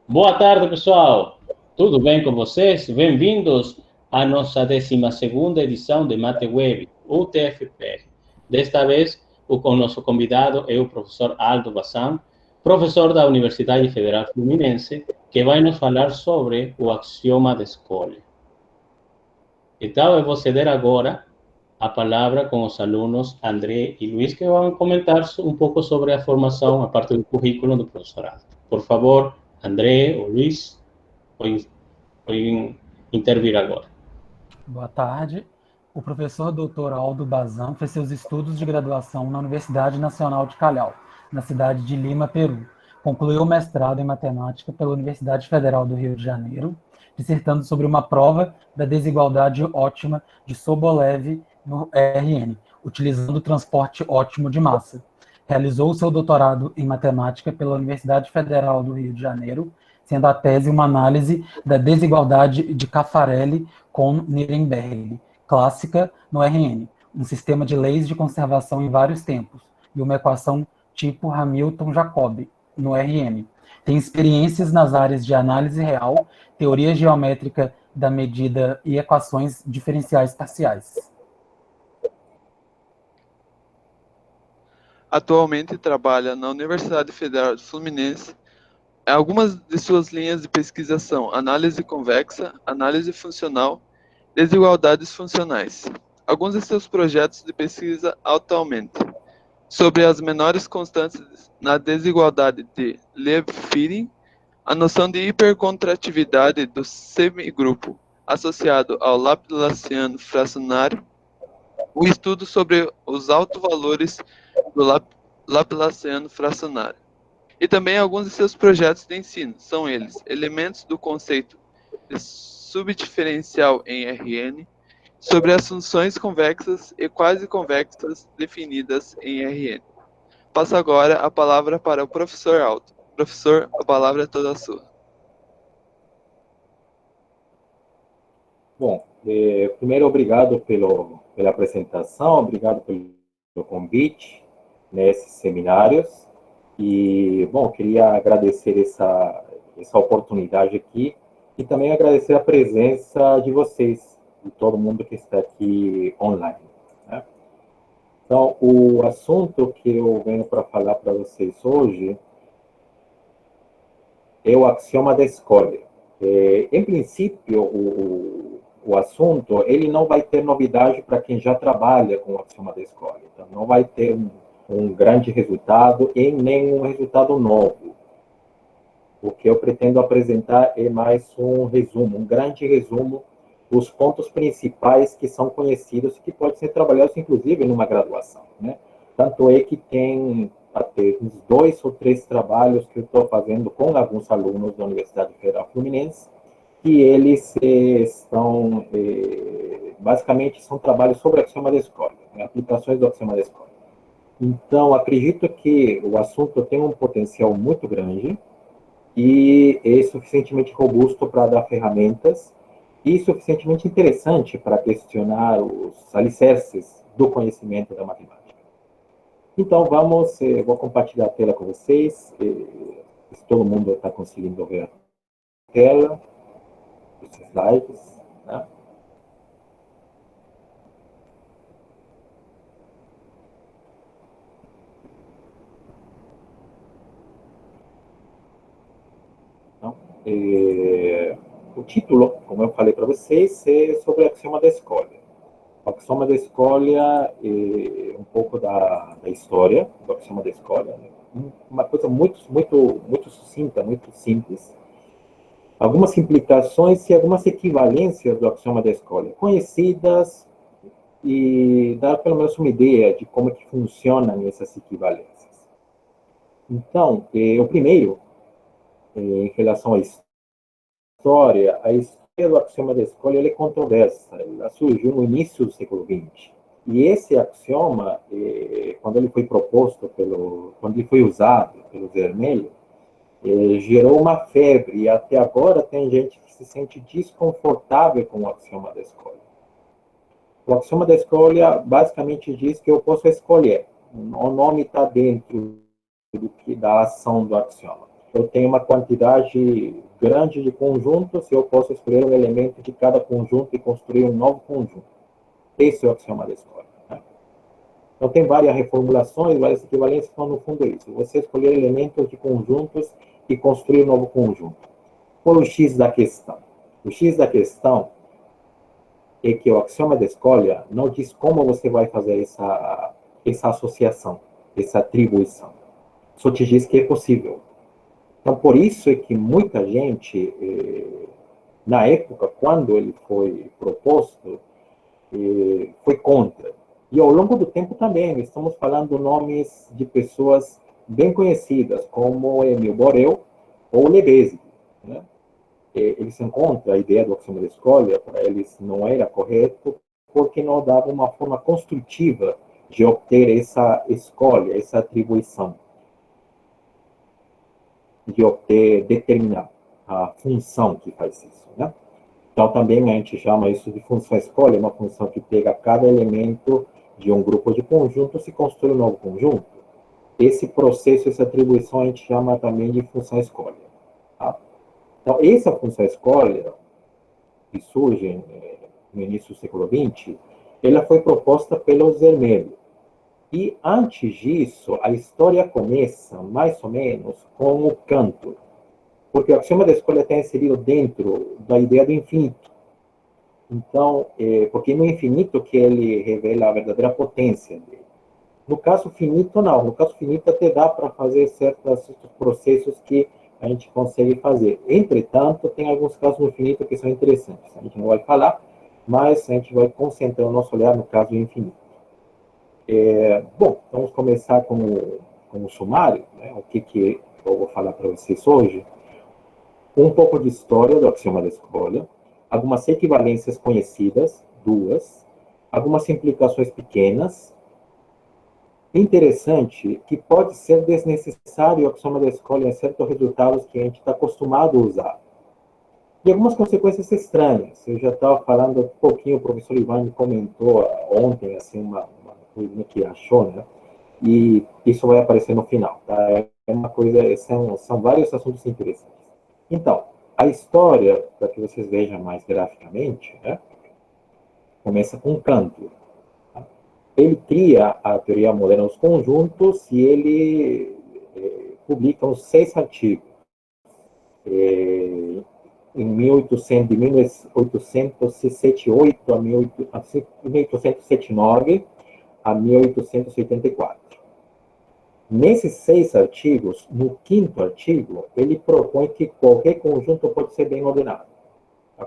Boa tarde, pessoal. Tudo bem com vocês? Bem-vindos à nossa 12ª edição de MateWeb, UTFPR. Desta vez, o nosso convidado é o professor Aldo Bazán, professor da Universidade Federal Fluminense, que vai nos falar sobre o axioma da escolha. Então, eu vou ceder agora a palavra com os alunos André e Luiz, que vão comentar um pouco sobre a formação, a parte do currículo do professorado. Por favor, André ou Luiz, podem intervir agora. Boa tarde. O professor Dr. Aldo Bazán fez seus estudos de graduação na Universidade Nacional de Callao, na cidade de Lima, Peru. Concluiu o mestrado em matemática pela Universidade Federal do Rio de Janeiro, dissertando sobre uma prova da desigualdade ótima de Sobolev no RN, utilizando o transporte ótimo de massa. Realizou seu doutorado em matemática pela Universidade Federal do Rio de Janeiro, sendo a tese uma análise da desigualdade de Caffarelli com Nirenberg, clássica no RN, um sistema de leis de conservação em vários tempos, e uma equação tipo Hamilton-Jacobi, no RN. Tem experiências nas áreas de análise real, teoria geométrica da medida e equações diferenciais parciais. Atualmente trabalha na Universidade Federal do Fluminense. Algumas de suas linhas de pesquisa são análise convexa, análise funcional, desigualdades funcionais. Alguns de seus projetos de pesquisa atualmente sobre as menores constantes na desigualdade de Lev-Fiding, a noção de hipercontratividade do semigrupo associado ao Laplaciano fracionário, o estudo sobre os autovalores do Laplaciano fracionário. E também alguns de seus projetos de ensino, são eles: elementos do conceito de subdiferencial em RN, sobre as funções convexas e quase convexas definidas em RN. Passo agora a palavra para o professor Aldo. Professor, a palavra é toda sua. Bom, primeiro, obrigado pela apresentação, obrigado pelo convite nesses seminários. E, bom, queria agradecer essa oportunidade aqui e também agradecer a presença de vocês, de todo mundo que está aqui online, né? Então, o assunto que eu venho para falar para vocês hoje é o axioma da escolha. Em princípio, o assunto ele não vai ter novidade para quem já trabalha com o axioma da escolha. Então, não vai ter um grande resultado e nem um resultado novo. O que eu pretendo apresentar é mais um resumo, um grande resumo dos pontos principais que são conhecidos e que podem ser trabalhados, inclusive, numa graduação, né? Tanto é que tem até uns 2 ou 3 trabalhos que eu estou fazendo com alguns alunos da Universidade Federal Fluminense, que eles estão, basicamente, são trabalhos sobre o axioma da escolha, né? Aplicações do axioma da escolha. Então, acredito que o assunto tem um potencial muito grande e é suficientemente robusto para dar ferramentas e suficientemente interessante para questionar os alicerces do conhecimento da matemática. Então, vou compartilhar a tela com vocês, se todo mundo está conseguindo ver a tela, os slides, né? Então, o título, como eu falei para vocês, é sobre o axioma da escolha. O axioma da escolha é um pouco da história do axioma da escolha, né? Uma coisa muito sucinta, muito simples. Algumas implicações e algumas equivalências do axioma da escolha, conhecidas, e dar pelo menos uma ideia de como que funcionam essas equivalências. Então, o primeiro, em relação à história, a história do axioma da escolha é controversa. Ela surgiu no início do século XX. E esse axioma, quando ele foi proposto, quando ele foi usado pelo Zermelo, gerou uma febre. E até agora tem gente que se sente desconfortável com o axioma da escolha. O axioma da escolha basicamente diz que eu posso escolher. O nome está dentro da ação do axioma. eu tenho uma quantidade grande de conjuntos e eu posso escolher um elemento de cada conjunto e construir um novo conjunto. Esse é o axioma da escolha. Né? Então, tem várias reformulações, várias equivalências, então, no fundo é isso. Você escolher elementos de conjuntos e construir um novo conjunto. Qual é o X da questão? O X da questão é que o axioma da escolha não diz como você vai fazer essa associação, essa atribuição. Só te diz que é possível. Então, por isso é que muita gente, na época, quando ele foi proposto, foi contra. E ao longo do tempo também, estamos falando nomes de pessoas bem conhecidas, como Emil Borel ou Lebesgue. Né? Eles encontram a ideia do axioma da escolha, para eles não era correto, porque não dava uma forma construtiva de obter essa escolha, essa atribuição, de obter, determinar a função que faz isso. Né? Então, também a gente chama isso de função escolha, uma função que pega cada elemento de um grupo de conjuntos e constrói um novo conjunto. Esse processo, essa atribuição, a gente chama também de função escolha. Tá? Então, essa função escolha, que surge no início do século XX, ela foi proposta pelo Zermelo. E, antes disso, a história começa, mais ou menos, com o Cantor. Porque o axioma da escolha está inserido dentro da ideia do infinito. Então, porque no infinito que ele revela a verdadeira potência dele. No caso finito, não. No caso finito, até dá para fazer certos processos que a gente consegue fazer. Entretanto, tem alguns casos no infinito que são interessantes. A gente não vai falar, mas a gente vai concentrar o nosso olhar no caso do infinito. Bom, vamos começar com o sumário, né? O que eu vou falar para vocês hoje. Um pouco de história do axioma da escolha, algumas equivalências conhecidas, 2, algumas implicações pequenas. Interessante que pode ser desnecessário o axioma da escolha em certos resultados que a gente está acostumado a usar. E algumas consequências estranhas. Eu já estava falando um pouquinho, o professor Ivan comentou ontem, assim, uma coisa que achou, né? E isso vai aparecer no final, tá? É uma coisa, são vários assuntos interessantes. Então, a história, para que vocês vejam mais graficamente, né, começa com Cantor. Tá? Ele cria a teoria moderna dos conjuntos e ele publica uns 6 artigos. Em 1878 a 1879 a 1884. Nesses 6 artigos, no 5º artigo, ele propõe que qualquer conjunto pode ser bem ordenado.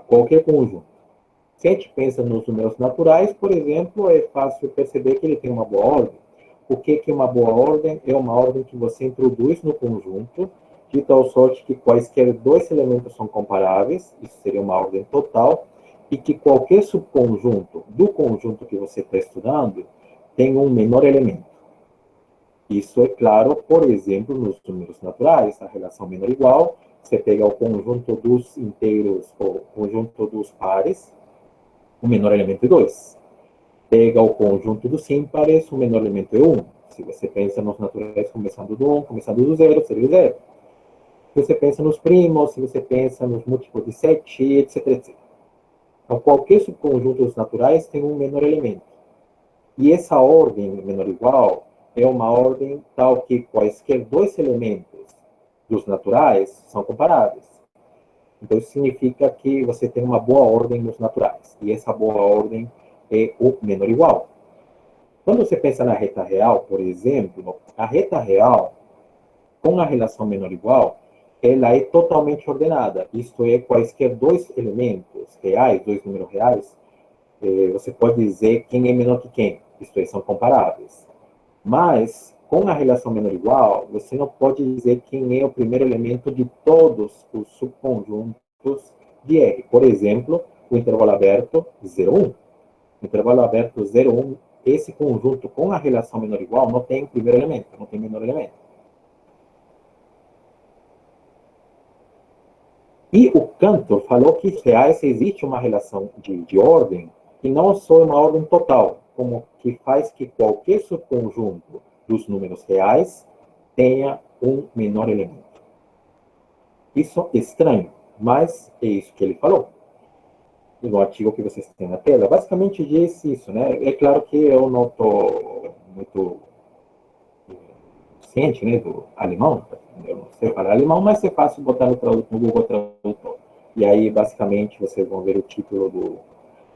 Qualquer conjunto. Se a gente pensa nos números naturais, por exemplo, é fácil perceber que ele tem uma boa ordem. O que é uma boa ordem? É uma ordem que você introduz no conjunto, de tal sorte que quaisquer 2 elementos são comparáveis, isso seria uma ordem total, e que qualquer subconjunto do conjunto que você está estudando tem um menor elemento. Isso é claro, por exemplo, nos números naturais, a relação menor ou igual, você pega o conjunto dos inteiros, ou conjunto dos pares, o menor elemento é 2. Pega o conjunto dos ímpares, o menor elemento é 1. Se você pensa nos naturais começando do 1, começando do 0, seria o 0. Se você pensa nos primos, se você pensa nos múltiplos de 7, etc, etc. Então, qualquer subconjunto dos naturais tem um menor elemento. E essa ordem menor ou igual é uma ordem tal que quaisquer 2 elementos dos naturais são comparáveis. Então, isso significa que você tem uma boa ordem nos naturais. E essa boa ordem é o menor ou igual. Quando você pensa na reta real, por exemplo, a reta real, com a relação menor ou igual, ela é totalmente ordenada. Isto é, quaisquer 2 elementos reais, 2 números reais, você pode dizer quem é menor que quem. Isto é, são comparáveis. Mas, com a relação menor ou igual, você não pode dizer quem é o primeiro elemento de todos os subconjuntos de R. Por exemplo, o intervalo aberto 0, 1. O intervalo aberto 0, 1, esse conjunto com a relação menor ou igual não tem primeiro elemento, não tem menor elemento. E o Cantor falou que reais existe uma relação de ordem, e não só uma ordem total, como que faz que qualquer subconjunto dos números reais tenha um menor elemento. Isso é estranho, mas é isso que ele falou. No artigo que vocês têm na tela, basicamente diz isso, né? É claro que eu não estou muito ciente, né, do alemão, eu não sei falar alemão, mas é fácil botar no Google Tradutor. E aí, basicamente, vocês vão ver o título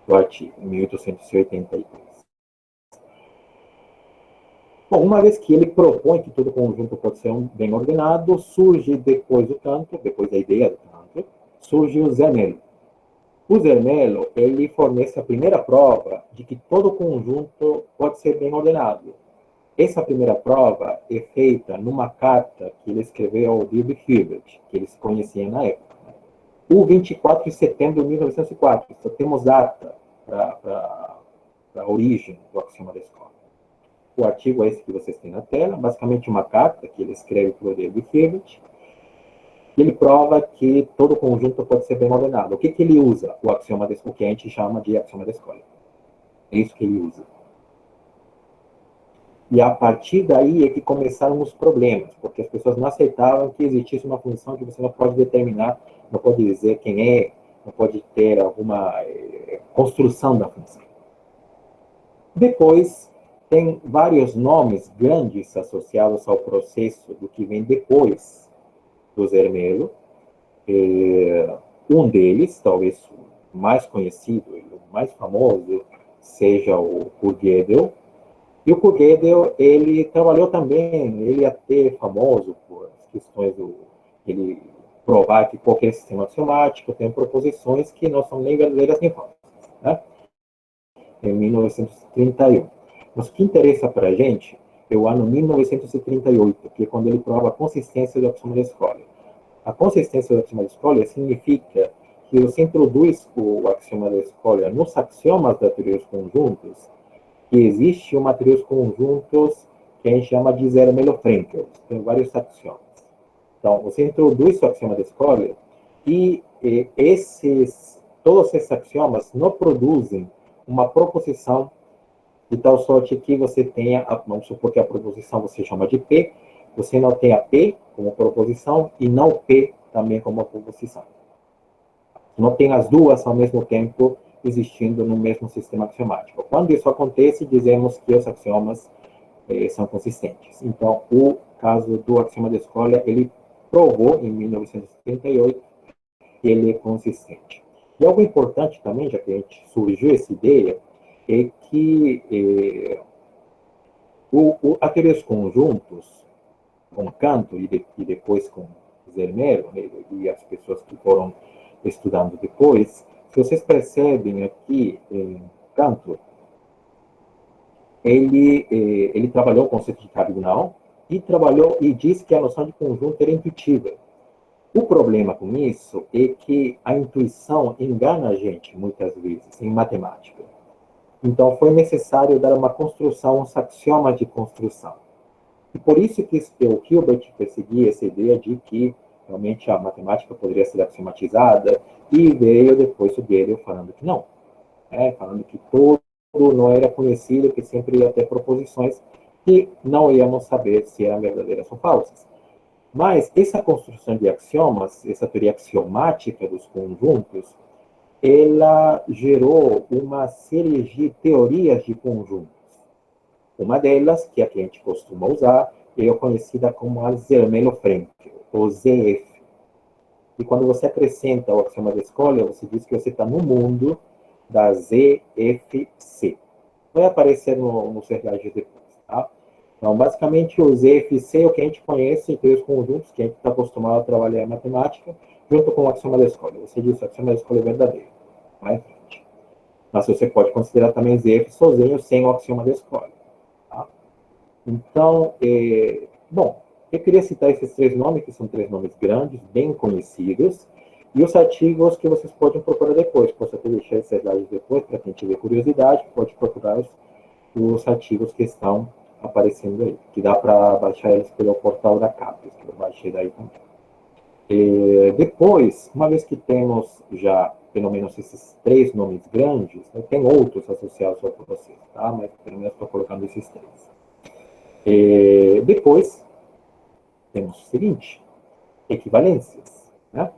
do artigo, 1883. Bom, uma vez que ele propõe que todo conjunto pode ser bem ordenado, surge depois do Cantor, depois da ideia do Cantor, surge o Zermelo. O Zermelo, ele fornece a primeira prova de que todo conjunto pode ser bem ordenado. Essa primeira prova é feita numa carta que ele escreveu ao Wilhelm Hilbert, que eles conheciam na época. O 24 de setembro de 1904, só temos data para a origem do axioma da escola. O artigo é esse que vocês têm na tela, basicamente uma carta que ele escreve para o Wilhelm Hilbert, e ele prova que todo conjunto pode ser bem ordenado. O que ele usa? O axioma da escola, o que a gente chama de axioma da escola. É isso que ele usa. E a partir daí é que começaram os problemas, porque as pessoas não aceitavam que existisse uma função que você não pode determinar, não pode dizer quem é, não pode ter alguma construção da função. Depois, tem vários nomes grandes associados ao processo do que vem depois do Zermelo. Um deles, talvez o mais conhecido, o mais famoso, seja o Kurt Gödel. E o Kurt Gödel, ele trabalhou também, ele é até famoso por questões ele provar que qualquer sistema axiomático tem proposições que não são nem verdadeiras nem falsas, né? Em 1931. Mas o que interessa para a gente é o ano 1938, que é quando ele prova a consistência do axioma da escolha. A consistência do axioma da escolha significa que você introduz o axioma da escolha nos axiomas da teoria dos conjuntos, que existe uma teoria dos conjuntos que a gente chama de Zermelo-Fraenkel. Tem vários axiomas. Então, você introduz o axioma da escolha e todos esses axiomas não produzem uma proposição de tal sorte que você tenha, vamos supor que a proposição você chama de P, você não tenha P como proposição e não P também como proposição. Não tem as duas ao mesmo tempo existindo no mesmo sistema axiomático. Quando isso acontece, dizemos que os axiomas são consistentes. Então, o caso do axioma da escolha, ele provou em 1938 que ele é consistente. E algo importante também, já que a gente surgiu essa ideia, é que a teoria dos conjuntos, com Cantor e depois com Zermelo, né, e as pessoas que foram estudando depois, se vocês percebem aqui, Cantor, ele trabalhou o conceito de cardinal e diz que a noção de conjunto era intuitiva. O problema com isso é que a intuição engana a gente, muitas vezes, em matemática. Então, foi necessário dar uma construção, um axioma de construção. E por isso que o Hilbert perseguia essa ideia de que realmente a matemática poderia ser axiomatizada, e veio depois o Gödel falando que não. Falando que todo não era conhecido, que sempre ia ter proposições que não íamos saber se eram verdadeiras ou falsas. Mas essa construção de axiomas, essa teoria axiomática dos conjuntos, ela gerou uma série de teorias de conjuntos. Uma delas, que é a que a gente costuma usar, é conhecida como a Zermelo-Fraenkel, ou ZF. E quando você acrescenta o axioma da escolha, você diz que você está no mundo da ZFC. Vai aparecer nos slides depois, tá? Então, basicamente, o ZFC é o que a gente conhece em teorias conjuntos, que a gente está acostumado a trabalhar em matemática, junto com o axioma da escolha. Você diz que o axioma da escolha é verdadeiro. Vai em frente. Mas você pode considerar também ZF sozinho, sem o axioma da escolha. Tá? Então, bom, eu queria citar esses três nomes, que são três nomes grandes, bem conhecidos, e os artigos que vocês podem procurar depois. Posso até deixar esses slides depois, para quem tiver curiosidade, pode procurar os artigos que estão aparecendo aí, que dá para baixar eles pelo portal da CAPES, que eu baixei daí também. Depois, uma vez que temos já pelo menos esses três nomes grandes, né, tem outros associados ao processo, tá? Mas pelo menos estou colocando esses três. Depois, temos o seguinte, equivalências. né?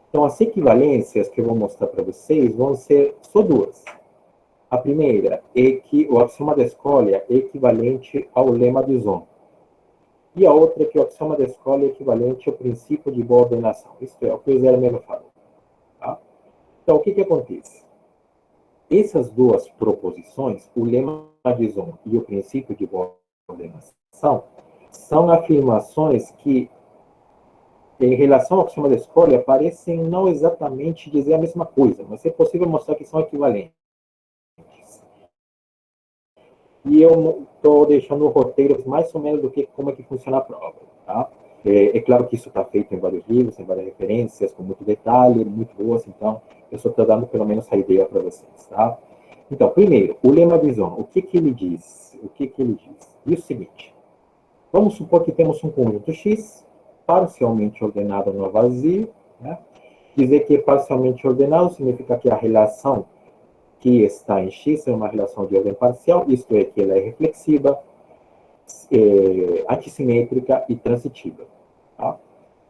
Então, as equivalências que eu vou mostrar para vocês vão ser só duas. A primeira é que o axioma da escolha é equivalente ao lema de Zon. E a outra é que o axioma da escolha é equivalente ao princípio de boa ordenação. Isto é, o que o Zé Melo falou. Tá? Então, o que acontece? Essas duas proposições, o lema de Zon e o princípio de boa ordenação, são afirmações que, em relação ao axioma da escolha, parecem não exatamente dizer a mesma coisa, mas é possível mostrar que são equivalentes. E eu estou deixando o roteiro mais ou menos do que como é que funciona a prova. Tá? É claro que isso está feito em vários livros, em várias referências, com muito detalhe, muito boas, então eu só estou dando pelo menos a ideia para vocês. Tá? Então, primeiro, o lema de Zon, o que ele diz? O que ele diz? Diz o seguinte, vamos supor que temos um conjunto X, parcialmente ordenado no vazio, né? Dizer que é parcialmente ordenado significa que a relação que está em X é uma relação de ordem parcial, isto é, que ela é reflexiva, antissimétrica e transitiva. Tá?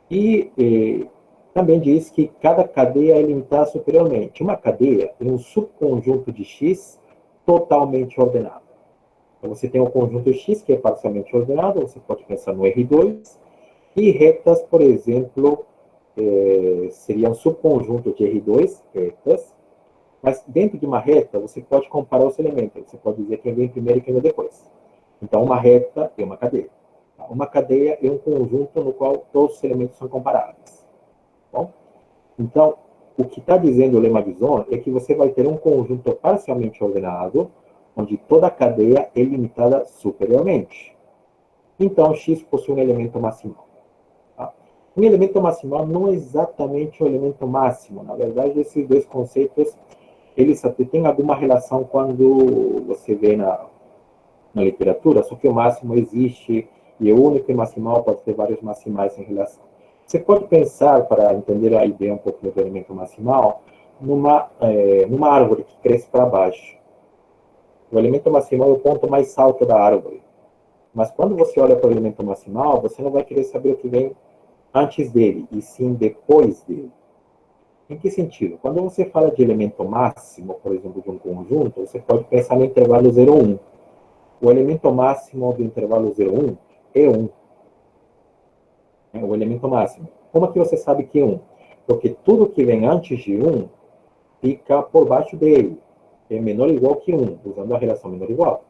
E também diz que cada cadeia é limitada superiormente. Uma cadeia é um subconjunto de X totalmente ordenado. Então, você tem um conjunto X que é parcialmente ordenado, você pode pensar no R2, e retas, por exemplo, seria um subconjunto de R2, retas, mas dentro de uma reta, você pode comparar os elementos. Você pode dizer quem vem primeiro e quem vem depois. Então, uma reta é uma cadeia. Uma cadeia é um conjunto no qual todos os elementos são comparáveis. Bom? Então, o que está dizendo o lema de Zon é que você vai ter um conjunto parcialmente ordenado, onde toda a cadeia é limitada superiormente. Então, X possui um elemento maximal. Tá? Um elemento maximal não é exatamente o elemento máximo. Na verdade, esses dois conceitos eles até têm alguma relação quando você vê na literatura, só que o máximo existe e o único e maximal pode ter vários maximais em relação. Você pode pensar, para entender a ideia um pouco do elemento maximal, numa árvore que cresce para baixo. O elemento maximal é o ponto mais alto da árvore. Mas quando você olha para o elemento maximal, você não vai querer saber o que vem antes dele, e sim depois dele. Em que sentido? Quando você fala de elemento máximo, por exemplo, de um conjunto, você pode pensar no intervalo 0, 1. O elemento máximo do intervalo 0, 1 é 1. É o elemento máximo. Como é que você sabe que é 1? Porque tudo que vem antes de 1 fica por baixo dele. É menor ou igual que 1, usando a relação menor ou igual.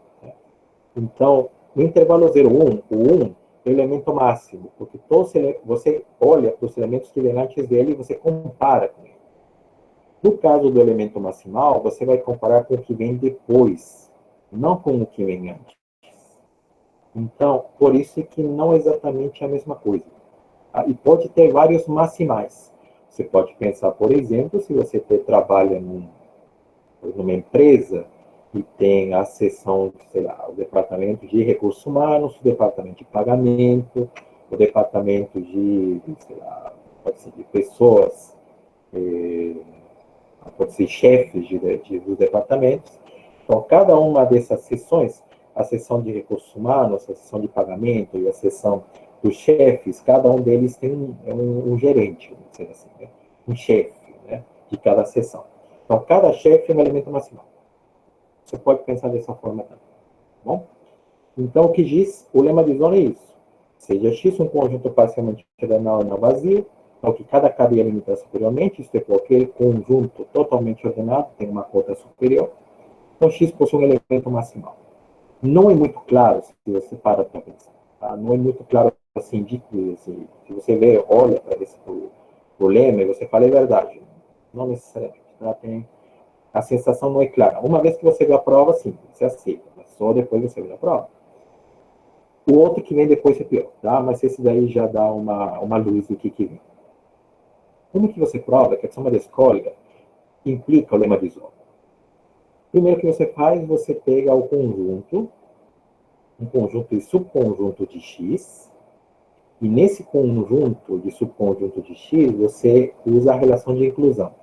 Então, no intervalo 0, 1, o 1 é o elemento máximo, porque você olha para os elementos que vêm antes dele e você compara com ele. No caso do elemento maximal, você vai comparar com o que vem depois, não com o que vem antes. Então, por isso é que não é exatamente a mesma coisa. E pode ter vários maximais. Você pode pensar, por exemplo, se você trabalha numa empresa e tem a seção, sei lá, o departamento de recursos humanos, o departamento de pagamento, o departamento de sei lá, pode ser de pessoas, pode ser chefes dos departamentos. Então, cada uma dessas seções, a seção de recursos humanos, a seção de pagamento e a seção dos chefes, cada um deles tem um gerente, vamos dizer assim, né? Um chefe, né, de cada seção. Então, cada chefe é um elemento maximal. Você pode pensar dessa forma também. Bom? Então, o que diz o lema de Zon é isso. Seja X um conjunto parcialmente ordenado não vazio, então que cada cadeia é limitada superiormente, isto é, qualquer conjunto totalmente ordenado tem uma cota superior. Então, X possui um elemento maximal. Não é muito claro se você para pensar. Tá? Não é muito claro assim, se você vê, olha para esse problema e você fala, é verdade. Não necessariamente. Tá? A sensação não é clara. Uma vez que você vê a prova, sim, você aceita. Mas só depois você vê a prova. O outro que vem depois é pior. Tá? Mas esse daí já dá uma luz do que vem. Como que você prova que a axioma da escolha implica o lema de Zon? Primeiro que você faz, você pega o conjunto, um conjunto e subconjunto de X, e nesse conjunto de subconjunto de X, você usa a relação de inclusão.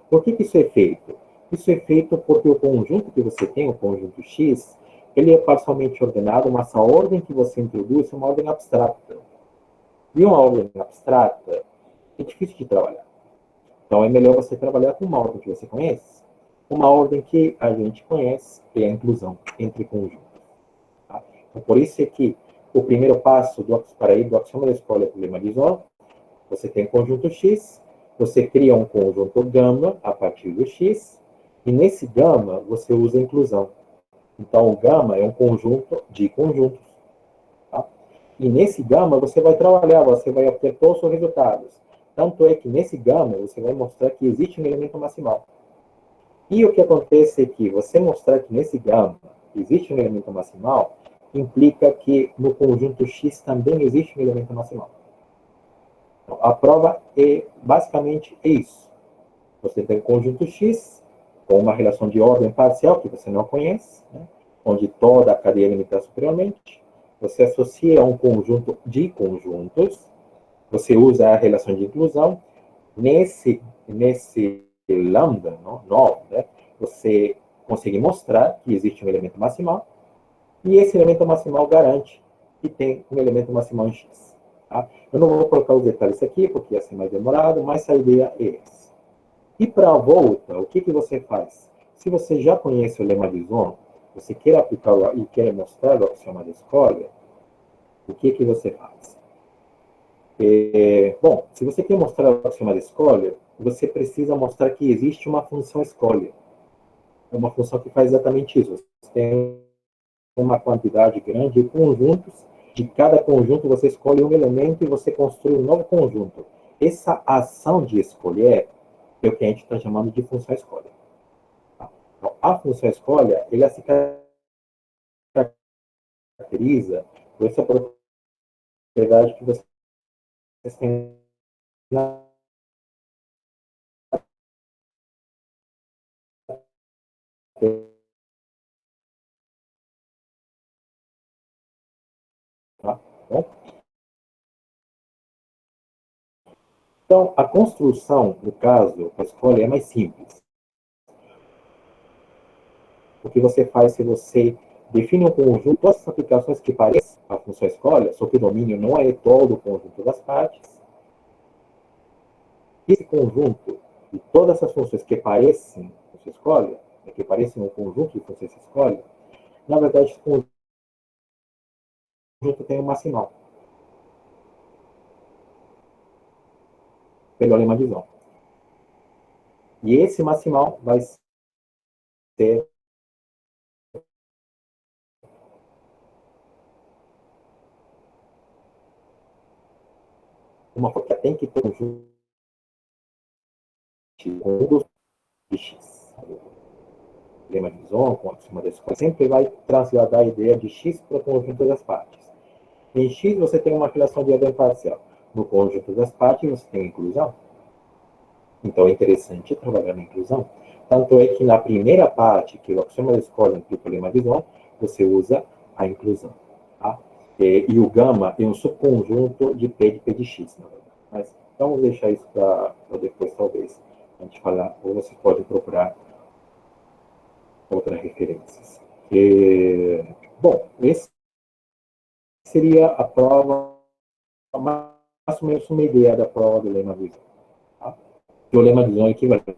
Por que isso é feito? Isso é feito porque o conjunto que você tem, o conjunto X, ele é parcialmente ordenado, mas a ordem que você introduz é uma ordem abstrata. E uma ordem abstrata, difícil de trabalhar. Então, é melhor você trabalhar com uma ordem que você conhece. Uma ordem que a gente conhece é a inclusão entre conjuntos. Tá? Então, por isso é que o primeiro passo para ir do axioma da escolha para o lema de Zohn, você tem conjunto X, você cria um conjunto gama a partir do X, e nesse gama você usa a inclusão. Então, o gama é um conjunto de conjuntos. Tá? E nesse gama você vai trabalhar, você vai obter todos os resultados. Tanto é que nesse gama você vai mostrar que existe um elemento maximal. E o que acontece é que você mostrar que nesse gama existe um elemento maximal, implica que no conjunto X também existe um elemento maximal. Então, a prova é basicamente isso. Você tem um conjunto X com uma relação de ordem parcial que você não conhece, né, onde toda a cadeia é limitada superiormente. Você associa a um conjunto de conjuntos, você usa a relação de inclusão. Nesse lambda, nó, né, você consegue mostrar que existe um elemento maximal, e esse elemento maximal garante que tem um elemento maximal em X. Tá? Eu não vou colocar os detalhes aqui, porque ia ser mais demorado, mas a ideia é essa. E para a volta, o que você faz? Se você já conhece o lema de Zohn, você quer aplicar e quer mostrar o axioma da escolha, o que você faz? Bom, se você quer mostrar o axioma da escolha, você precisa mostrar que existe uma função escolha. É uma função que faz exatamente isso. Você tem uma quantidade grande de conjuntos, de cada conjunto você escolhe um elemento e você construi um novo conjunto. Essa ação de escolher é o que a gente está chamando de função escolha. Então, a função escolha, ela se caracteriza por essa propriedade que vocês têm na tá? Então, a construção, no caso, a escolha é mais simples. O que você faz se você define um conjunto, todas as aplicações que parecem a função escolha, só que o domínio não é todo o conjunto das partes. Esse conjunto e todas essas funções que parecem função escolha, que parecem um conjunto de funções escolha, na verdade, esse conjunto tem um maximal. Pelo lema de Zohn. E esse maximal vai ser uma coisa que tem que ter um conjunto de X. O lema de Zohn, com a axioma da escolha, sempre vai trasladar a ideia de X para o conjunto das partes. Em X você tem uma relação de ordem parcial. No conjunto das partes você tem inclusão. Então é interessante trabalhar na inclusão. Tanto é que na primeira parte, que o axioma da escolha implica o lema de Zohn, você usa a inclusão. Tá? E o gama é um subconjunto de P de P de X, na verdade. Mas vamos deixar isso para depois, talvez, a gente falar, ou você pode procurar outras referências. Bom, esse seria a prova, mais ou menos uma ideia da prova do lema de Zohn. Tá? E o lema de Zohn é equivalente.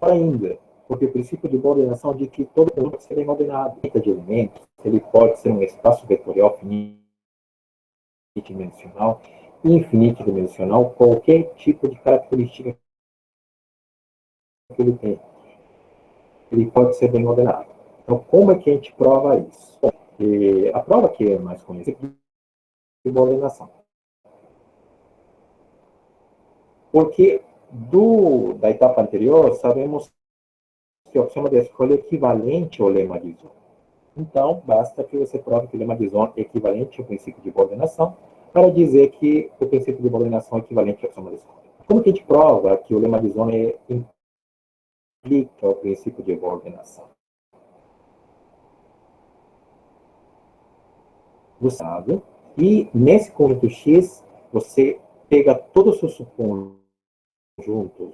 Ainda, porque o princípio de boa ordenação diz que todo conjunto pode ser bem ordenado. De elementos, ele pode ser um espaço vetorial finito-dimensional, infinito-dimensional, qualquer tipo de característica que ele tem. Ele pode ser bem ordenado. Então, como é que a gente prova isso? A prova que é mais conhecida é de boa ordenação. Porque da etapa anterior, sabemos que o axioma da escolha é equivalente ao lema de Zohn. Então, basta que você prove que o lema de Zohn é equivalente ao princípio de boa ordenação para dizer que o princípio de boa ordenação é equivalente ao axioma da escolha. Como que a gente prova que o lema de Zohn implica o princípio de boa ordenação? Você sabe, e nesse conjunto X, você pega todos os subconjuntos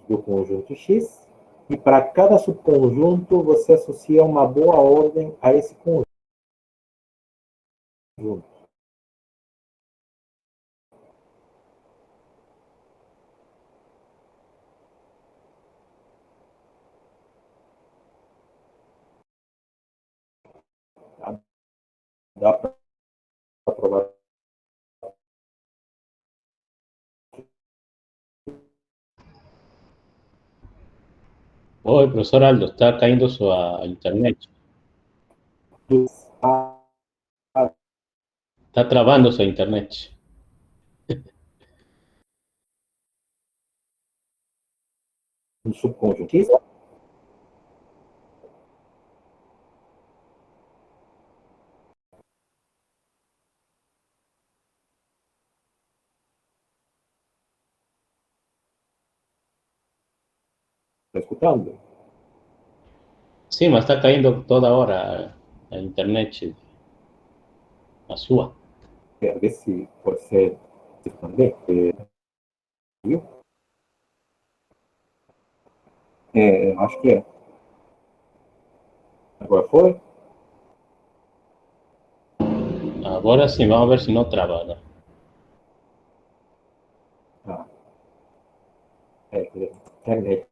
do conjunto X, e para cada subconjunto você associa uma boa ordem a esse conjunto. Dá para provar. Oi, professor Aldo, está caindo sua internet. Está travando sua internet. Um subconjuntivo. Está escutando? Sim, mas está caindo toda hora a internet, a sua. Quero ver se pode ser também. Viu? Acho que é. Agora foi? Agora sim, vamos ver se não trava, né? Ah, internet.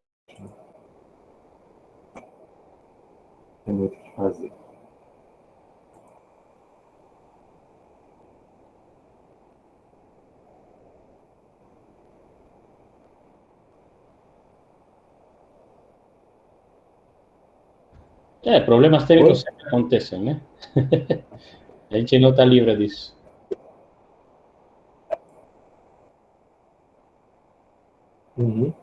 Tem muito o que fazer. Problemas técnicos Foi? sempre acontecem, né? A gente não está livre disso. Uhum.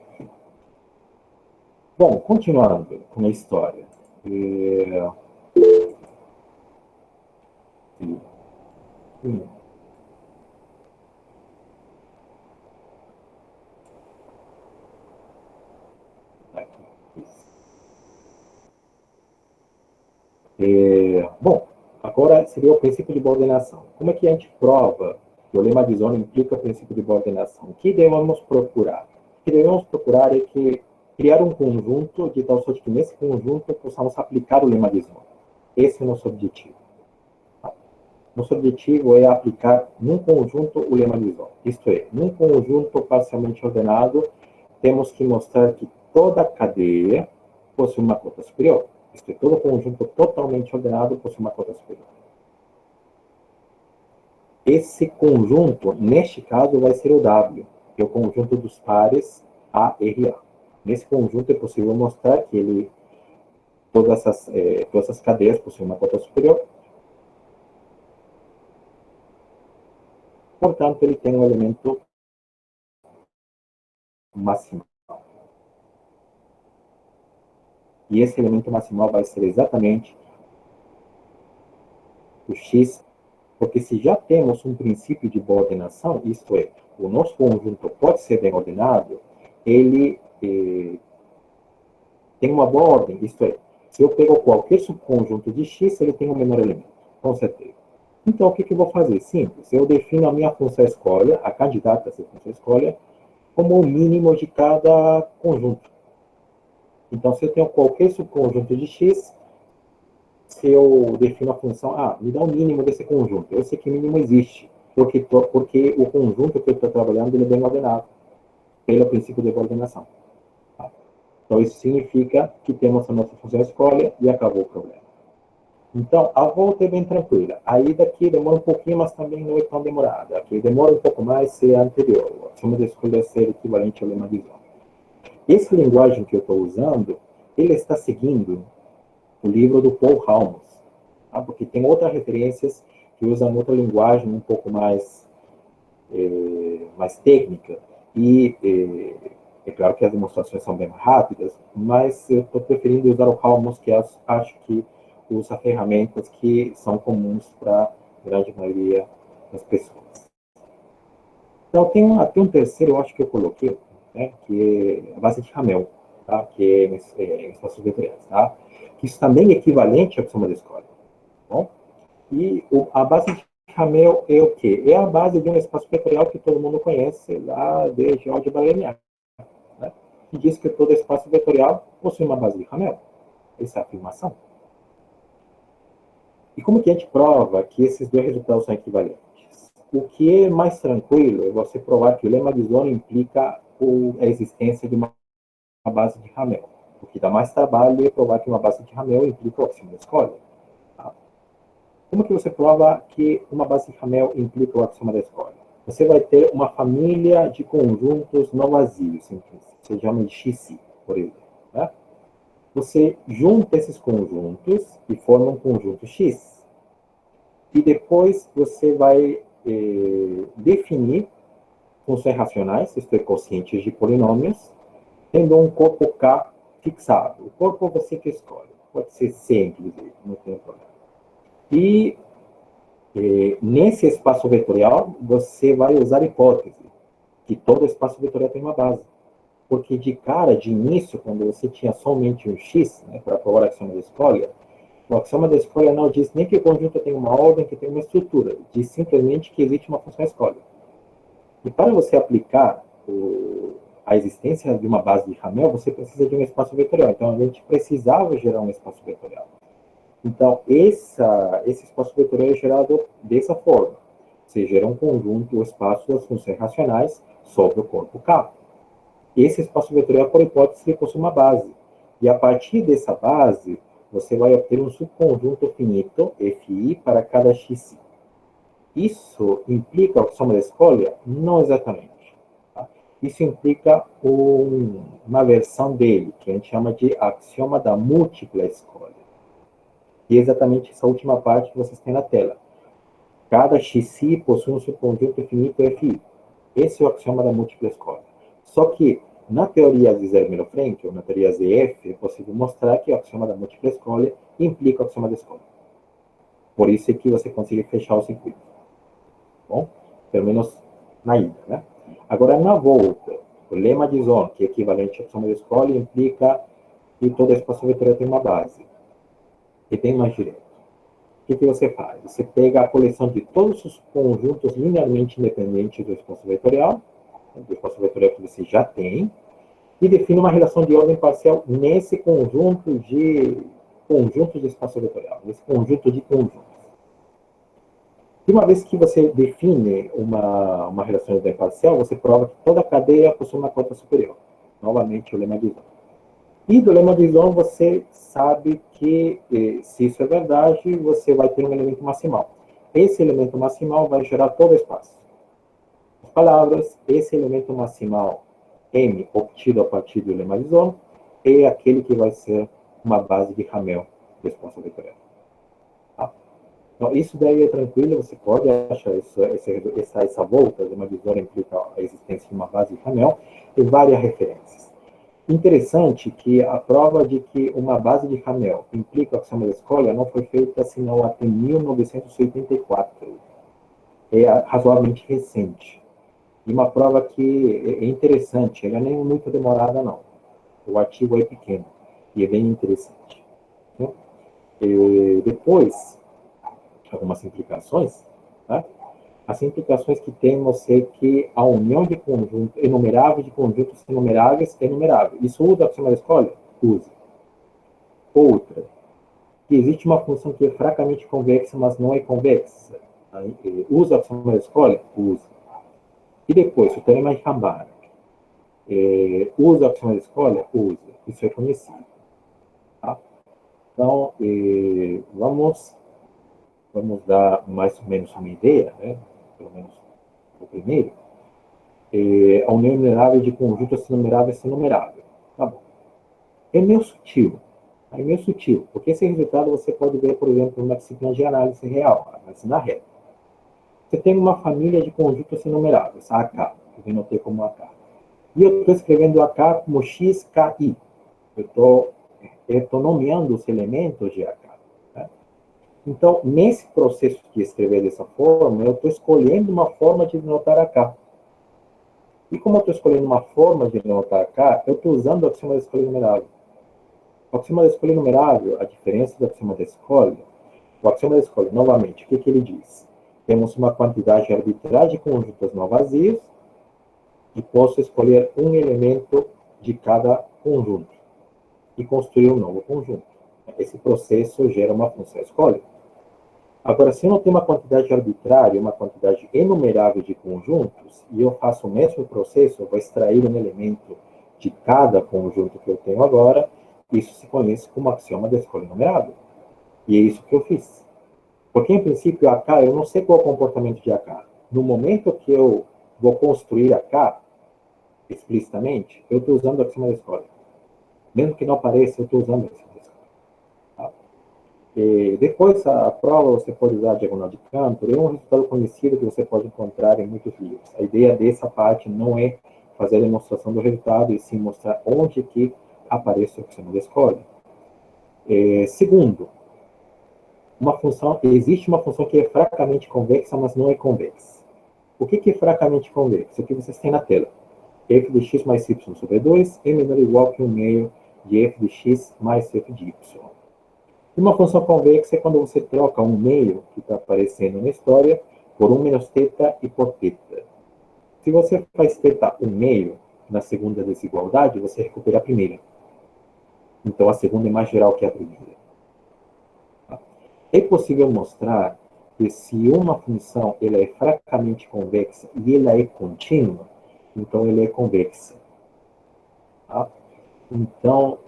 Bom, continuando com a história. É... Hum. Bom, agora seria o princípio de coordenação. Como é que a gente prova que o lema de Zone implica o princípio de coordenação? O que devemos procurar? O que devemos procurar é que criar um conjunto de tal sorte que nesse conjunto possamos aplicar o lema de Zone. Esse é o nosso objetivo. Nosso objetivo é aplicar num conjunto o lema de Zone. Isto é, num conjunto parcialmente ordenado, temos que mostrar que toda cadeia possui uma cota superior. Isto é, todo conjunto totalmente ordenado possui uma cota superior. Esse conjunto, neste caso, vai ser o W, que é o conjunto dos pares A, R, A. Nesse conjunto é possível mostrar que todas essas cadeias possuem uma cota superior. Portanto, ele tem um elemento maximal. E esse elemento maximal vai ser exatamente o X, porque se já temos um princípio de boa ordenação, isto é, o nosso conjunto pode ser bem ordenado, ele tem uma boa ordem, isto é, se eu pego qualquer subconjunto de X, ele tem um menor elemento, com certeza. Então, o que eu vou fazer? Simples, eu defino a minha função escolha, a candidata a essa função escolha, como o mínimo de cada conjunto. Então, se eu tenho qualquer subconjunto de X, se eu defino a função, me dá o mínimo desse conjunto. Eu sei que o mínimo existe, porque o conjunto que eu estou trabalhando ele é bem ordenado, pelo princípio de coordenação. Tá? Então, isso significa que temos a nossa função escolha e acabou o problema. Então, a volta é bem tranquila. A ida aqui demora um pouquinho, mas também não é tão demorada. Aqui demora um pouco mais se é anterior. A axioma de escolha ser equivalente ao lema de Zone. Essa linguagem que eu estou usando, ele está seguindo o livro do Paul Halmos, tá? Porque tem outras referências que usam outra linguagem um pouco mais técnica, e é claro que as demonstrações são bem rápidas, mas eu estou preferindo usar o Halmos, que acho que usa ferramentas que são comuns para a grande maioria das pessoas. Então, tem um terceiro, eu acho que eu coloquei, né, que é a base de Hamel, tá? Que é espaços vetoriais, tá? Que isso também é equivalente à axioma da escolha. Bom? E a base de Hamel é o quê? É a base de um espaço vetorial que todo mundo conhece lá de GeoGebra linear, né? Que diz que todo espaço vetorial possui uma base de Hamel. Essa é a afirmação. E como que a gente prova que esses dois resultados são equivalentes? O que é mais tranquilo é você provar que o lema de Zone implica a existência de uma base de Hamel. O que dá mais trabalho é provar que uma base de Hamel implica o axioma da escolha. Tá? Como que você prova que uma base de Hamel implica o axioma da escolha? Você vai ter uma família de conjuntos não vazios, se chama de XI, por exemplo. Né? Você junta esses conjuntos e forma um conjunto X. E depois você vai definir funções racionais, isto é, quocientes de polinômios, tendo um corpo K fixado. O corpo você que escolhe. Pode ser C, inclusive, não tem problema. E nesse espaço vetorial, você vai usar a hipótese que todo espaço vetorial tem uma base. Porque de cara, de início, quando você tinha somente um X, né, para provar o axioma da escolha, o axioma da escolha não diz nem que o conjunto tem uma ordem, que tem uma estrutura. Diz simplesmente que existe uma função escolha. E para você aplicar a existência de uma base de Hamel, você precisa de um espaço vetorial. Então, a gente precisava gerar um espaço vetorial. Então, esse espaço vetorial é gerado dessa forma. Você gera um conjunto, o espaço das funções racionais sobre o corpo K. Esse espaço vetorial, por hipótese, ele possui uma base. E a partir dessa base, você vai obter um subconjunto finito, Fi, para cada Xi. Isso implica o axioma da escolha? Não exatamente. Tá? Isso implica uma versão dele, que a gente chama de axioma da múltipla escolha. E é exatamente essa última parte que vocês têm na tela. Cada Xi possui um subconjunto finito Fi. Esse é o axioma da múltipla escolha. Só que, na teoria de Zermelo-Fraenkel, na teoria ZF, é possível mostrar que o axioma da múltipla escolha implica o axioma da escolha. Por isso é que você consegue fechar o circuito. Bom, pelo menos na ida, né? Agora, na volta, o lema de Zon, que é equivalente ao axioma da escolha, implica que todo espaço vetorial tem uma base. E tem mais direto. O que você faz? Você pega a coleção de todos os conjuntos linearmente independentes do espaço vetorial que você já tem, e define uma relação de ordem parcial nesse conjunto de espaço vetorial, nesse conjunto de conjuntos. E uma vez que você define uma relação de ordem parcial, você prova que toda cadeia possui uma cota superior. Novamente, o lema de Zon. E do lema de Zon, você sabe que, se isso é verdade, você vai ter um elemento maximal. Esse elemento maximal vai gerar todo o espaço. As palavras, esse elemento maximal M, obtido a partir do lema de Zon, é aquele que vai ser uma base de Hamel do espaço vetorial. Tá? Então, isso daí é tranquilo, você pode achar essa volta, lema de Zon implica a existência de uma base de Hamel, e várias referências. Interessante que a prova de que uma base de Hamel implica o axioma da escolha não foi feita senão até 1984. É razoavelmente recente. E uma prova que é interessante, ela nem é muito demorada, não. O artigo é pequeno e é bem interessante. Né? E depois, algumas implicações. Tá? As implicações que temos é que a união de conjuntos enumeráveis de conjuntos enumeráveis é enumerável. Isso usa a axioma da escolha? Usa. Outra, que existe uma função que é fracamente convexa, mas não é convexa. Usa a axioma da escolha? Usa. E depois, o teorema de Rambar. Usa a axioma da escolha? Usa. Isso é conhecido. Tá? Então, vamos dar mais ou menos uma ideia, né? Pelo menos o primeiro. A união enumerável de conjuntos enumeráveis é enumerável. Tá bom. É meio sutil. É meio sutil, porque esse resultado você pode ver, por exemplo, numa disciplina de análise real, análise na reta. Você tem uma família de conjuntos enumeráveis, AK, que eu notei como AK. E eu estou escrevendo AK como XKI. Eu estou nomeando os elementos de AK. Né? Então, nesse processo de escrever dessa forma, eu estou escolhendo uma forma de denotar AK. E como eu estou escolhendo uma forma de denotar AK, eu estou usando o axioma da escolha enumerável. O axioma da escolha enumerável, a diferença do axioma da escolha, o axioma da escolha, novamente, o que ele diz? Temos uma quantidade arbitrária de conjuntos não vazios e posso escolher um elemento de cada conjunto e construir um novo conjunto. Esse processo gera uma função escolha. Agora, se eu não tenho uma quantidade arbitrária, uma quantidade enumerável de conjuntos, e eu faço o mesmo processo, eu vou extrair um elemento de cada conjunto que eu tenho agora, isso se conhece como axioma da escolha enumerável. E é isso que eu fiz. Porque, em princípio, AK, eu não sei qual é o comportamento de AK. No momento que eu vou construir AK, explicitamente, eu estou usando o axioma da escola. Mesmo que não apareça, eu estou usando o axioma da escola. Tá? E depois, a prova, você pode usar a diagonal de Cantor, é um resultado conhecido que você pode encontrar em muitos livros. A ideia dessa parte não é fazer a demonstração do resultado, e sim mostrar onde que aparece o axioma da escola. Segundo, existe uma função que é fracamente convexa, mas não é convexa. O que é fracamente convexo? O que vocês têm na tela. F de x mais y sobre 2 é menor ou igual que 1 meio de f de x mais f de y. E uma função convexa é quando você troca 1 meio, que está aparecendo na história, por 1 menos θ e por θ. Se você faz θ 1 meio, na segunda desigualdade, você recupera a primeira. Então, a segunda é mais geral que a primeira. É possível mostrar que se uma função ela é fracamente convexa e ela é contínua, então ela é convexa. Tá? Então,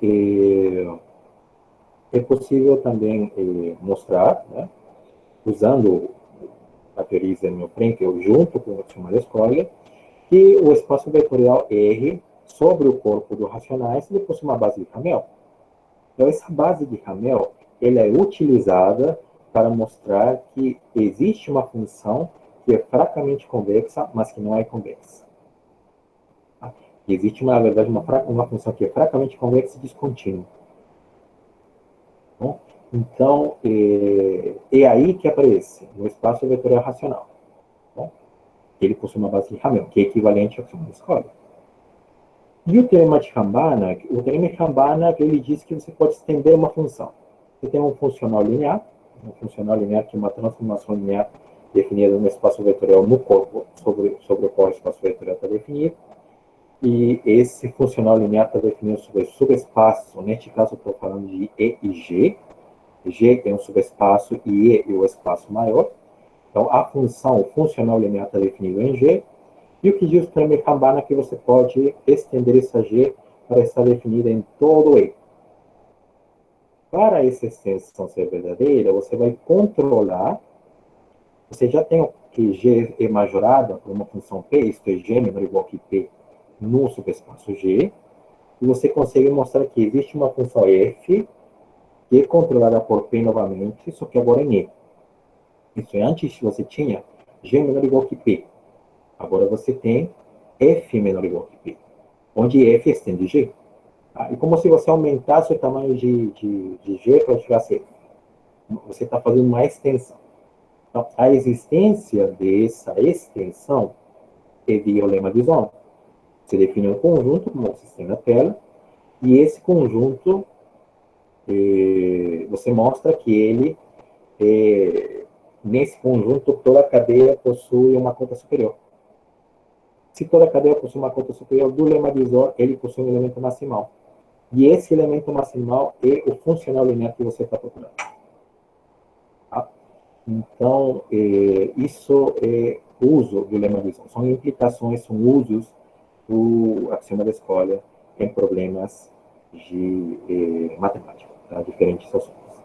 é possível também mostrar, né, usando a teoria Zermelo-Frenkel junto com o axioma da escolha, que o espaço vetorial R sobre o corpo dos racionais ele possui uma base de Hamel. Então, essa base de Hamel ela é utilizada para mostrar que existe uma função que é fracamente convexa, mas que não é convexa. Tá? Existe, na verdade, uma função que é fracamente convexa e descontínua. Bom, então, é aí que aparece, no espaço vetorial racional. Bom, ele possui uma base de Hamel, que é equivalente ao axioma da escola. E o teorema de Rambanach, ele diz que você pode estender uma função. Você tem um funcional linear que é uma transformação linear definida no espaço vetorial no corpo, sobre o qual o espaço vetorial está definido. E esse funcional linear está definido sobre o subespaço, neste caso eu estou falando de E e G. G é um subespaço e E é o espaço maior. Então, a função, o funcional linear está definido em G. E o que diz o teorema de Rambanach é que você pode estender essa G para estar definida em todo E. Para essa extensão ser verdadeira, você vai controlar. Você já tem que G é majorada por uma função P, isto é, G menor ou igual que P, no subespaço G. E você consegue mostrar que existe uma função F que é controlada por P novamente, só que agora em E. Isso é, antes você tinha G menor ou igual que P. Agora você tem F menor ou igual que P, onde F estende G. Tá? E como se você aumentasse o tamanho de G para chegar a C. Você está fazendo uma extensão. Então, a existência dessa extensão é via o lema de Zon. Você define um conjunto, como vocês têm na tela, e esse conjunto, você mostra que ele, nesse conjunto, toda a cadeia possui uma conta superior. Se toda a cadeia possui uma conta superior do lema de Zon, ele possui um elemento maximal. E esse elemento maximal é o funcional linear que você está procurando. Tá? Então, isso é uso do lema de Zon. São implicações, são usos do axioma da escolha em problemas de matemática, tá? Diferentes assuntos.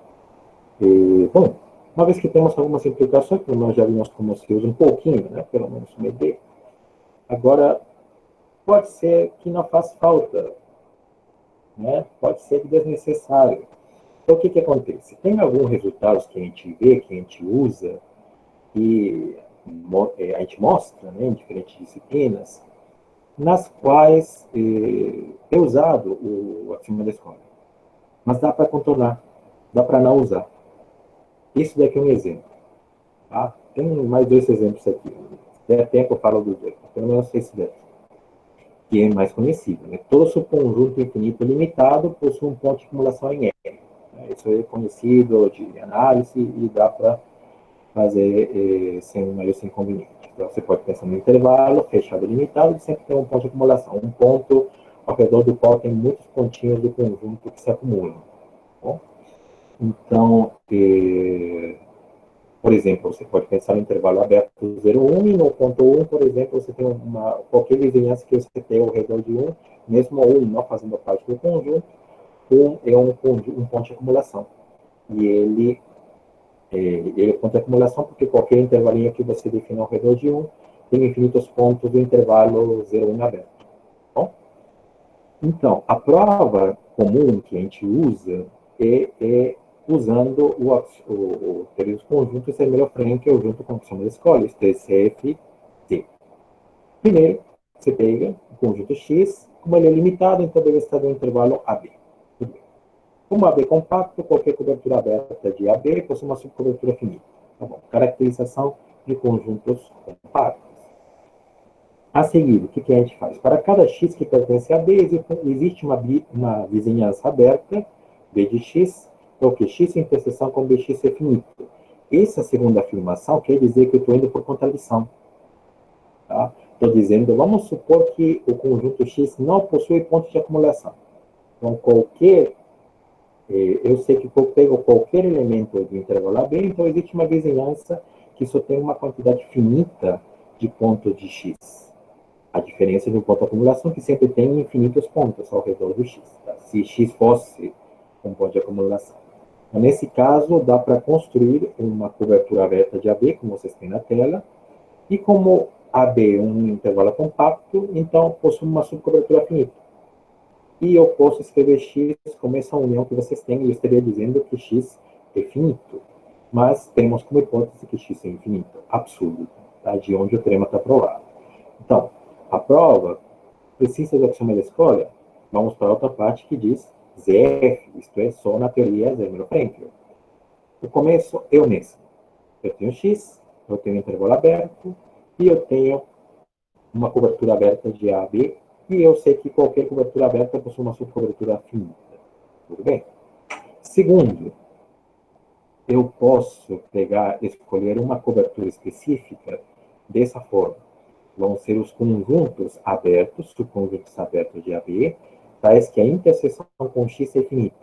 Bom, uma vez que temos algumas implicações, que nós já vimos como se usa um pouquinho, né? Pelo menos uma ideia. Agora, pode ser que não faz falta, né? Pode ser desnecessário. Então, o que acontece? Tem alguns resultados que a gente vê, que a gente usa, e a gente mostra, né, em diferentes disciplinas, nas quais é usado o axioma da escola. Mas dá para contornar, dá para não usar. Isso daqui é um exemplo. Tá? Tem mais 2 exemplos aqui. Se der tempo, eu falo dos 2. Pelo menos esse daqui, que é mais conhecido. Né? Todo subconjunto infinito limitado possui um ponto de acumulação em R. Isso é conhecido de análise e dá para fazer sem maior inconveniente. Então, você pode pensar no intervalo, fechado e limitado, e sempre tem um ponto de acumulação. Um ponto ao redor do qual tem muitos pontinhos do conjunto que se acumulam. Bom? Então, por exemplo, você pode pensar no intervalo aberto 0, 1, e no ponto 1, por exemplo, você tem qualquer vizinhança que você tem ao redor de 1, mesmo 1 não fazendo parte do conjunto, 1 é um ponto de acumulação. E ele ele é ponto de acumulação porque qualquer intervalinho que você define ao redor de 1 tem infinitos pontos do intervalo 0, 1 aberto. Bom? Então, a prova comum que a gente usa é usando o teoria dos conjuntos Zermelo-Fraenkel, que é o junto com a função da escolha, TCF, T. Primeiro, você pega o conjunto X, como ele é limitado, então deve estar no intervalo AB. Tudo bem. Como AB é compacto, qualquer cobertura aberta de AB possui uma subcobertura finita. Tá bom. Caracterização de conjuntos compactos. A seguir, o que a gente faz? Para cada x que pertence a B, existe uma vizinhança aberta, B de x, é o que x em interseção com Bx é finito. Essa segunda afirmação quer dizer que eu estou indo por contradição. Tá? Estou dizendo, vamos supor que o conjunto X não possui pontos de acumulação. Então, eu sei que eu pego qualquer elemento do intervalo AB, então existe uma vizinhança que só tem uma quantidade finita de pontos de X. A diferença de um ponto de acumulação que sempre tem infinitos pontos ao redor do X. Tá? Se X fosse um ponto de acumulação. Então, nesse caso, dá para construir uma cobertura aberta de AB, como vocês têm na tela, e como AB é um intervalo compacto, então possui uma subcobertura finita. E eu posso escrever X como essa união que vocês têm, e eu estaria dizendo que X é finito, mas temos como hipótese que X é infinito, absurdo, tá? De onde o teorema está provado. Então, a prova precisa do axioma da escolha. Vamos para a outra parte que diz ZF, isto é, só na teoria Zermelo-Fraenkel. O começo é o mesmo. Eu tenho X, eu tenho um intervalo aberto, e eu tenho uma cobertura aberta de AB, e eu sei que qualquer cobertura aberta possui uma subcobertura finita. Tudo bem? Segundo, eu posso escolher uma cobertura específica dessa forma. Vão ser os conjuntos abertos, subconjuntos abertos de AB, tais que a interseção com X é finita.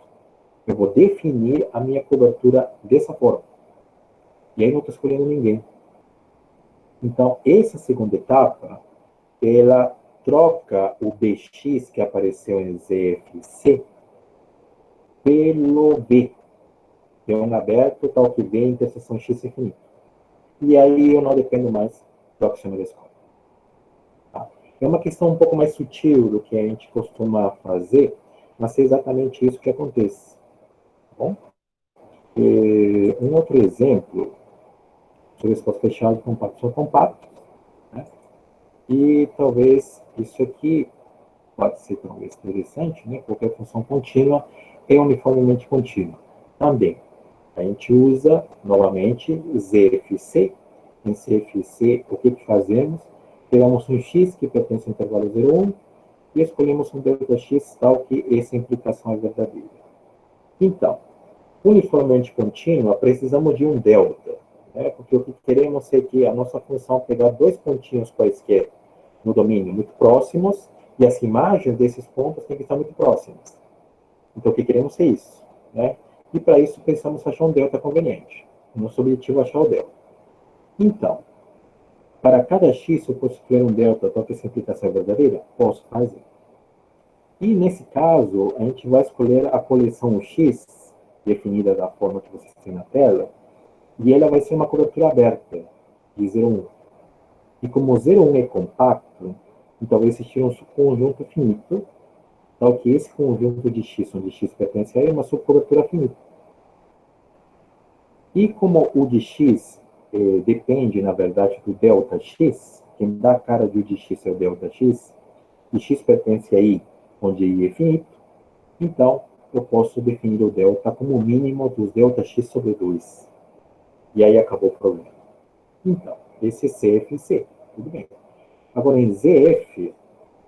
Eu vou definir a minha cobertura dessa forma. E aí não estou escolhendo ninguém. Então, essa segunda etapa, ela troca o Bx que apareceu em ZFC pelo B, que é um aberto tal que B interseção X é finita. E aí eu não dependo mais do axioma da escolha. Tá? É uma questão um pouco mais sutil do que a gente costuma fazer, mas é exatamente isso que acontece. Tá bom? Um outro exemplo sobre espaço fechado compacto são compactos, né? E talvez isso aqui pode ser talvez interessante, né? Qualquer função contínua é uniformemente contínua. Também, a gente usa novamente ZFC. Em CFC, o que fazemos? Pegamos um x que pertence ao intervalo 0, 1 e escolhemos um Δx tal que essa implicação é verdadeira. Então, uniformemente contínua, precisamos de um delta, né? Porque o que queremos é que a nossa função pegar dois pontinhos quaisquer no domínio muito próximos e as imagens desses pontos têm que estar muito próximas. Então, o que queremos é isso, né? E para isso, precisamos achar um delta conveniente. Nosso objetivo é achar o delta. Então, para cada x, eu posso escolher um delta tal que essa implicação é verdadeira? Posso fazer. E, nesse caso, a gente vai escolher a coleção X, definida da forma que vocês têm na tela, e ela vai ser uma cobertura aberta, de 0, 1. E como 0, 1 é compacto, então vai existir um subconjunto finito, tal que esse conjunto de x, onde x pertence a ele, é uma subcobertura finita. E como o de x depende, na verdade, do delta x, quem dá a cara de o de x é o delta x, e x pertence a i, onde i é finito, então eu posso definir o delta como o mínimo dos delta x sobre 2. E aí acabou o problema. Então, esse é CFC, tudo bem. Agora, em ZF,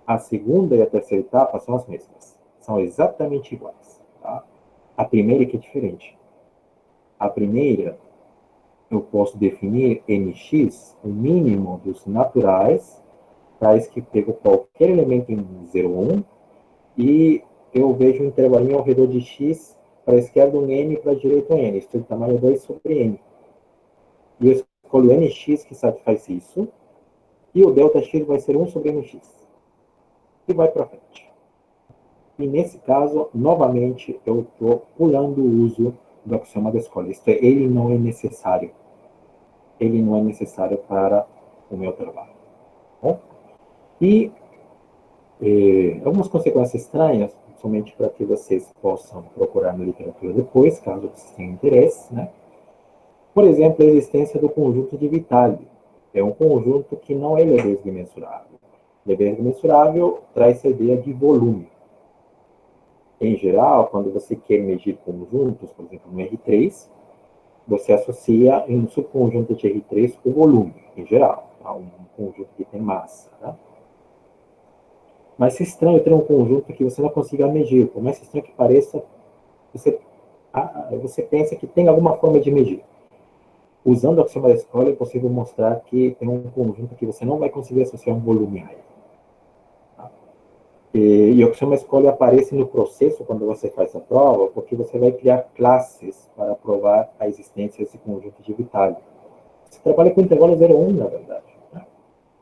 a segunda e a terceira etapa são as mesmas. São exatamente iguais. Tá? A primeira é que é diferente. A primeira, eu posso definir nx, o mínimo dos naturais, tais que pego qualquer elemento em 0, 1, e eu vejo um intervalinho ao redor de x, para a esquerda um n, para a direita um n. Isso é o tamanho 2 sobre n. E eu escolho nx que satisfaz isso, e o delta x vai ser 1 sobre nx. E vai para frente. E nesse caso, novamente, eu estou pulando o uso do axioma da escolha. Isto é, ele não é necessário. Ele não é necessário para o meu trabalho. Bom? E algumas consequências estranhas, somente para que vocês possam procurar na literatura depois, caso vocês tenham interesse, né? Por exemplo, a existência do conjunto de Vitali. É um conjunto que não é Lebesgue mensurável. Lebesgue mensurável traz a ideia de volume. Em geral, quando você quer medir conjuntos, por exemplo, no R3, você associa em um subconjunto de R3 o volume, em geral, a um conjunto que tem massa. Tá? Mas é estranho ter um conjunto que você não consiga medir. Por mais estranho que pareça, você pensa que tem alguma forma de medir. Usando o axioma da escolha, é possível mostrar que tem um conjunto que você não vai conseguir associar um volume a ele. Tá? E o axioma da escolha aparece no processo quando você faz a prova, porque você vai criar classes para provar a existência desse conjunto de Vitali. Você trabalha com o intervalo 0,1, na verdade. Tá?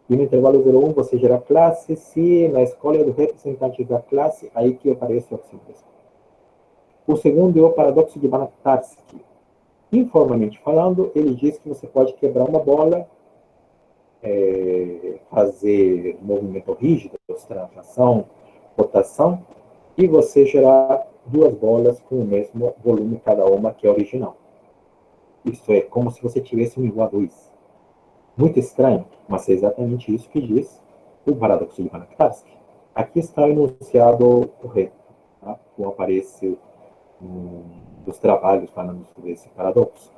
E no intervalo 0,1 você gera classe, se na escolha do representante da classe, aí que aparece o axioma da escolha. O segundo é o paradoxo de Banach-Tarski. Informalmente falando, ele diz que você pode quebrar uma bola, fazer movimento rígido, tração, rotação, e você gerar duas bolas com o mesmo volume cada uma, que é original. Isso é como se você tivesse um igual a 2. Muito estranho, mas é exatamente isso que diz o paradoxo de Banach-Tarski. Aqui está o enunciado correto, tá? Como aparece dos trabalhos falando sobre esse paradoxo.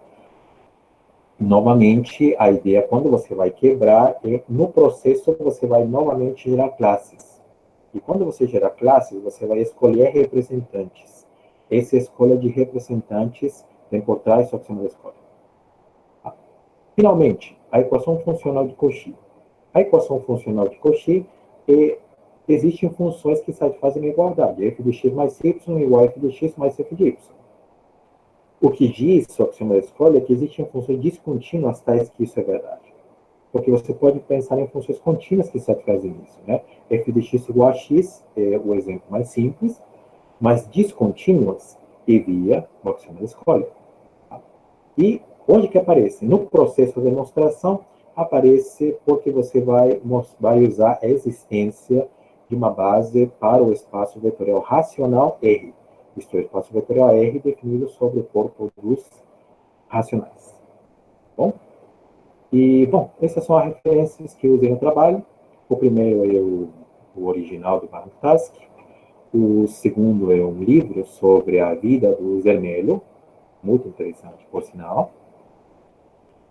Novamente, a ideia, quando você vai quebrar, no processo você vai novamente gerar classes. E quando você gerar classes, você vai escolher representantes. Essa escolha de representantes tem por trás o axioma da escolha. Finalmente, a equação funcional de Cauchy. A equação funcional de Cauchy existem funções que satisfazem a igualdade. F de x mais y igual a f de x mais f de y. O que diz o axioma da escolha é que existem funções descontínuas tais que isso é verdade. Porque você pode pensar em funções contínuas que satisfazem isso. Né? F de x igual a x é o exemplo mais simples, mas descontínuas envia o axioma da escolha. Tá? E onde que aparece? No processo de demonstração, aparece porque você vai usar a existência de uma base para o espaço vetorial racional R. Isto é, o espaço vetorial R definido sobre o corpo dos racionais. Bom? E, essas são as referências que eu usei no trabalho. O primeiro é o original do Banach-Tarski. O segundo é um livro sobre a vida do Zermelo, muito interessante, por sinal.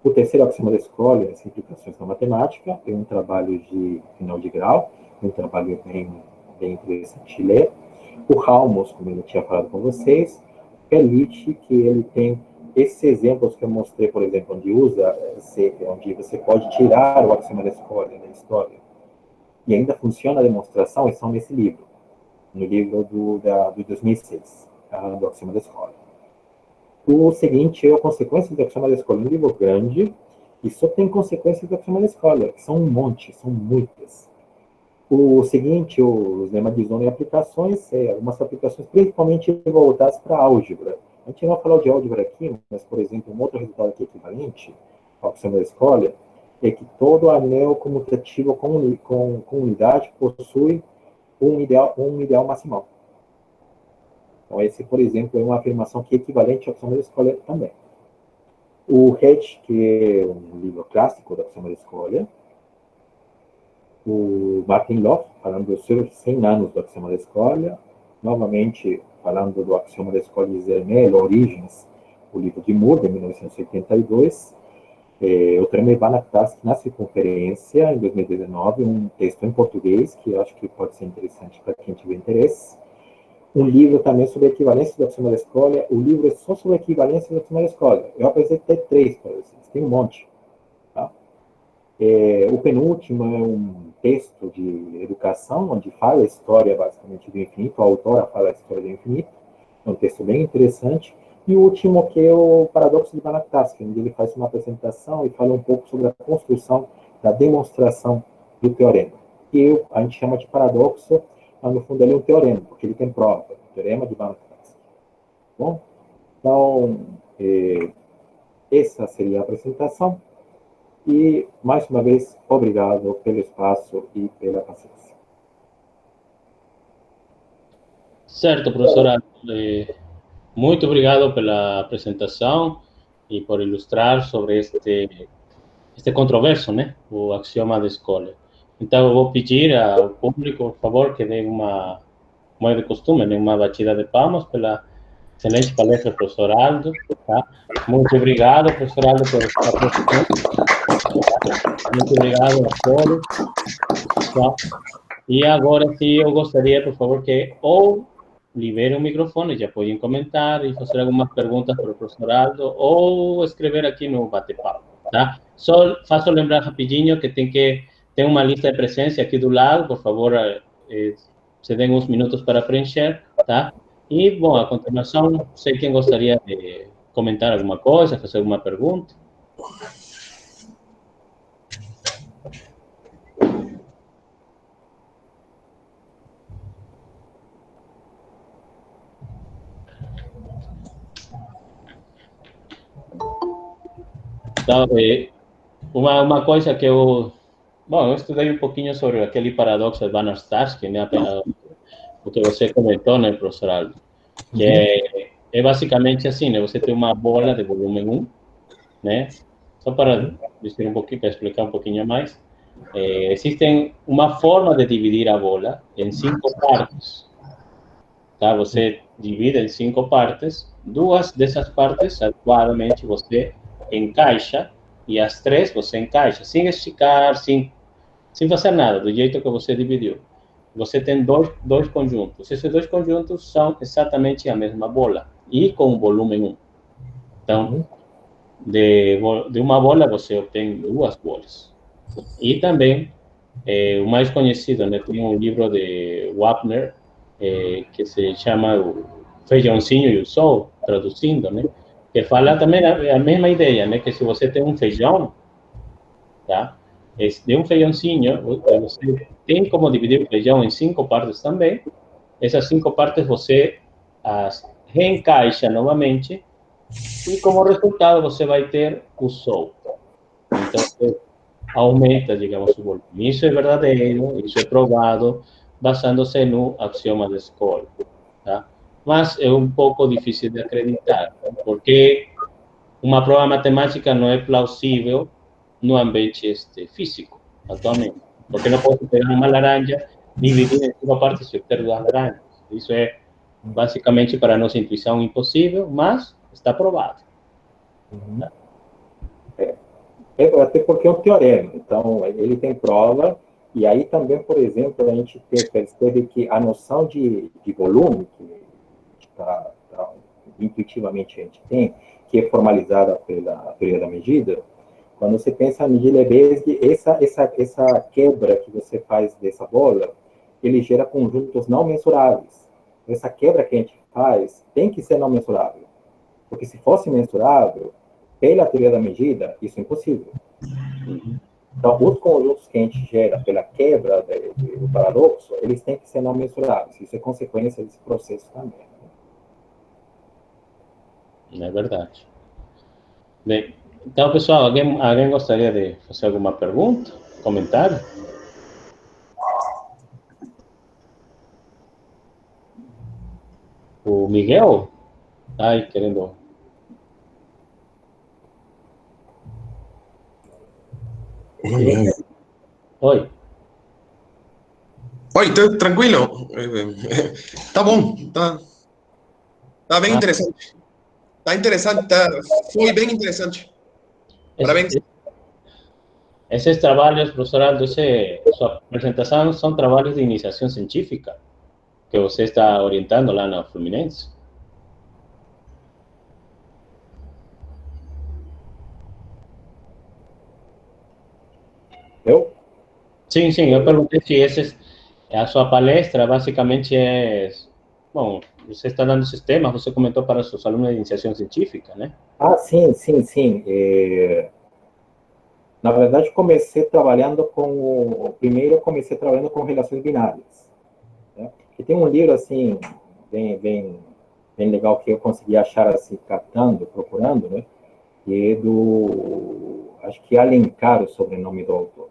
O terceiro axioma da escolha, as implicações da matemática, é um trabalho de final de grau, um trabalho bem interessante de ler. O Halmos, como eu tinha falado com vocês, Pellice, que ele tem esses exemplos que eu mostrei, por exemplo, onde onde você pode tirar o axioma da escolha da história, e ainda funciona a demonstração, e são nesse livro, no livro do 2006, do axioma da escolha. O seguinte é a consequência do axioma da escolha, um livro grande, e só tem consequências do axioma da escolha, que são um monte, são muitas. O seguinte, os lemas de zona e aplicações, algumas aplicações principalmente voltadas para álgebra. A gente não falou de álgebra aqui, mas, por exemplo, um outro resultado que é equivalente ao axioma da escolha é que todo anel comutativo com unidade possui um ideal maximal. Então, esse, por exemplo, é uma afirmação que é equivalente ao axioma da escolha também. O Hatch, que é um livro clássico do axioma da escolha. O Martin Löf, falando sobre 100 anos do axioma da escolha. Novamente, falando do axioma da escolha de Zermelo, Origens, o livro de Moore, de 1982. O Tremel Banach-Tarski na circunferência, em 2019, um texto em português, que eu acho que pode ser interessante para quem tiver interesse. Um livro também sobre a equivalência do axioma da escolha. O livro é só sobre a equivalência do axioma da escolha. Eu apresentei 3 para vocês, tem um monte. Tá? O penúltimo é um texto de educação, onde fala a história, basicamente, do infinito. A autora fala a história do infinito. É um texto bem interessante. E o último, que é o paradoxo de Banach-Tarski, onde ele faz uma apresentação e fala um pouco sobre a construção da demonstração do teorema. Que a gente chama de paradoxo, mas no fundo ele é um teorema, porque ele tem prova. O teorema de Banach-Tarski. Bom, Então, essa seria a apresentação. E, mais uma vez, obrigado pelo espaço e pela paciência. Certo, professora. Muito obrigado pela apresentação e por ilustrar sobre este controverso, né? O axioma da escolha. Então, eu vou pedir ao público, por favor, que dê uma, como é de costume, né? Uma batida de palmas pela excelente palestra do professor Aldo. Tá? Muito obrigado, professor Aldo, por estar presente. Muito obrigado a todos. Tá? E agora sim, eu gostaria, por favor, que ou libere o microfone, já podem comentar e fazer algumas perguntas para o professor Aldo, ou escrever aqui no bate-papo, tá? Só faço lembrar rapidinho que tem uma lista de presença aqui do lado, por favor, se deem uns minutos para preencher, tá? E, bom, a continuação, não sei quem gostaria de comentar alguma coisa, fazer alguma pergunta. Então, uma coisa que eu estudei um pouquinho sobre aquele paradoxo de Banach-Tarski, né, o que você comentou, né, professor Aldo, que é basicamente assim, né, você tem uma bola de volume 1, né, só para dizer um pouquinho, para explicar um pouquinho mais, existe uma forma de dividir a bola em 5 partes, tá? Você divide em 5 partes, 2 dessas partes, adequadamente, você encaixa, e as 3 você encaixa, sem esticar, sem fazer nada, do jeito que você dividiu. Você tem dois conjuntos. Esses 2 conjuntos são exatamente a mesma bola, e com volume 1. Então, de uma bola, você obtém 2 bolas. E também, o mais conhecido, né, tem um livro de Wapner, que se chama O Feijãozinho e o Sol, traduzindo, né, que fala também a mesma ideia, né, que se você tem um feijão, tá, de um feijãozinho, você tem como dividir o feijão em 5 partes também. Essas 5 partes você as reencaixa novamente e, como resultado, você vai ter o sol. Então, você aumenta, digamos, o volume. Isso é verdadeiro, isso é provado, basando-se no axioma da escolha, tá? Mas é um pouco difícil de acreditar, né? Porque uma prova matemática não é plausível no ambiente físico, atualmente. Porque não posso pegar uma laranja, dividir em 5 partes e obter 2 laranjas. Isso é, basicamente, para a nossa intuição, impossível, mas está provado. Até porque é um teorema, então ele tem prova, e aí também, por exemplo, a gente percebe que a noção de volume, que intuitivamente a gente tem, que é formalizada pela teoria da medida, quando você pensa em medida Lebesgue, essa quebra que você faz dessa bola, ele gera conjuntos não mensuráveis. Essa quebra que a gente faz tem que ser não mensurável, porque se fosse mensurável, pela teoria da medida, isso é impossível. Então, os conjuntos que a gente gera pela quebra do paradoxo, eles têm que ser não mensuráveis. Isso é consequência desse processo também. É verdade. Bem, então, pessoal, alguém gostaria de fazer alguma pergunta, comentário? O Miguel? Ai, querendo... Oi. Oi, tranquilo. Tá bom, tá bem interessante. Tá interessante, foi bem interessante. Parabéns. Esses trabalhos, professor Aldo, sua apresentação são trabalhos de iniciação científica que você está orientando lá na Fluminense? Eu? Sim, eu perguntei se a sua palestra basicamente é... Bom, você está dando sistemas, você comentou para seus alunos de iniciação científica, né? Ah, sim. Na verdade, primeiro comecei trabalhando com relações binárias, né? E tem um livro, assim, bem bem legal que eu consegui achar assim, catando, procurando, né? Que é do, acho que Alencar, o sobrenome do autor.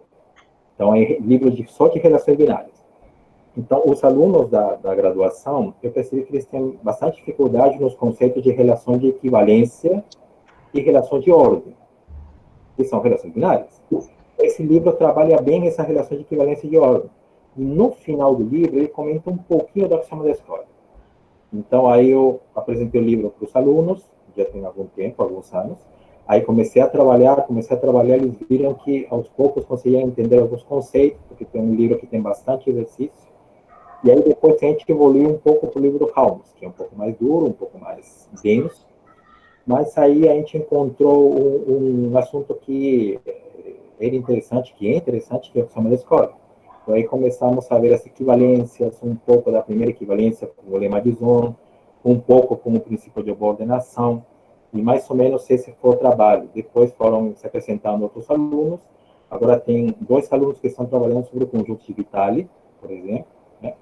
Então, é livro só de relações binárias. Então, os alunos da graduação, eu percebi que eles têm bastante dificuldade nos conceitos de relação de equivalência e relação de ordem, que são relações binárias. Esse livro trabalha bem essa relação de equivalência e de ordem. E no final do livro, ele comenta um pouquinho do axioma da escolha. Então, aí eu apresentei o livro para os alunos, já tem algum tempo, alguns anos. Aí comecei a trabalhar, eles viram que aos poucos conseguiam entender alguns conceitos, porque tem um livro que tem bastante exercício. E aí depois a gente evoluiu um pouco para o livro do Halmos, que é um pouco mais duro, um pouco mais denso. Mas aí a gente encontrou um assunto que era interessante, que é o axioma da escolha. Então aí começamos a ver as equivalências, um pouco da primeira equivalência com o lema de Zon, um pouco com o princípio de boa ordenação, e mais ou menos esse foi o trabalho. Depois foram se acrescentando outros alunos. Agora tem 2 alunos que estão trabalhando sobre o conjunto de Vitali, por exemplo. Né?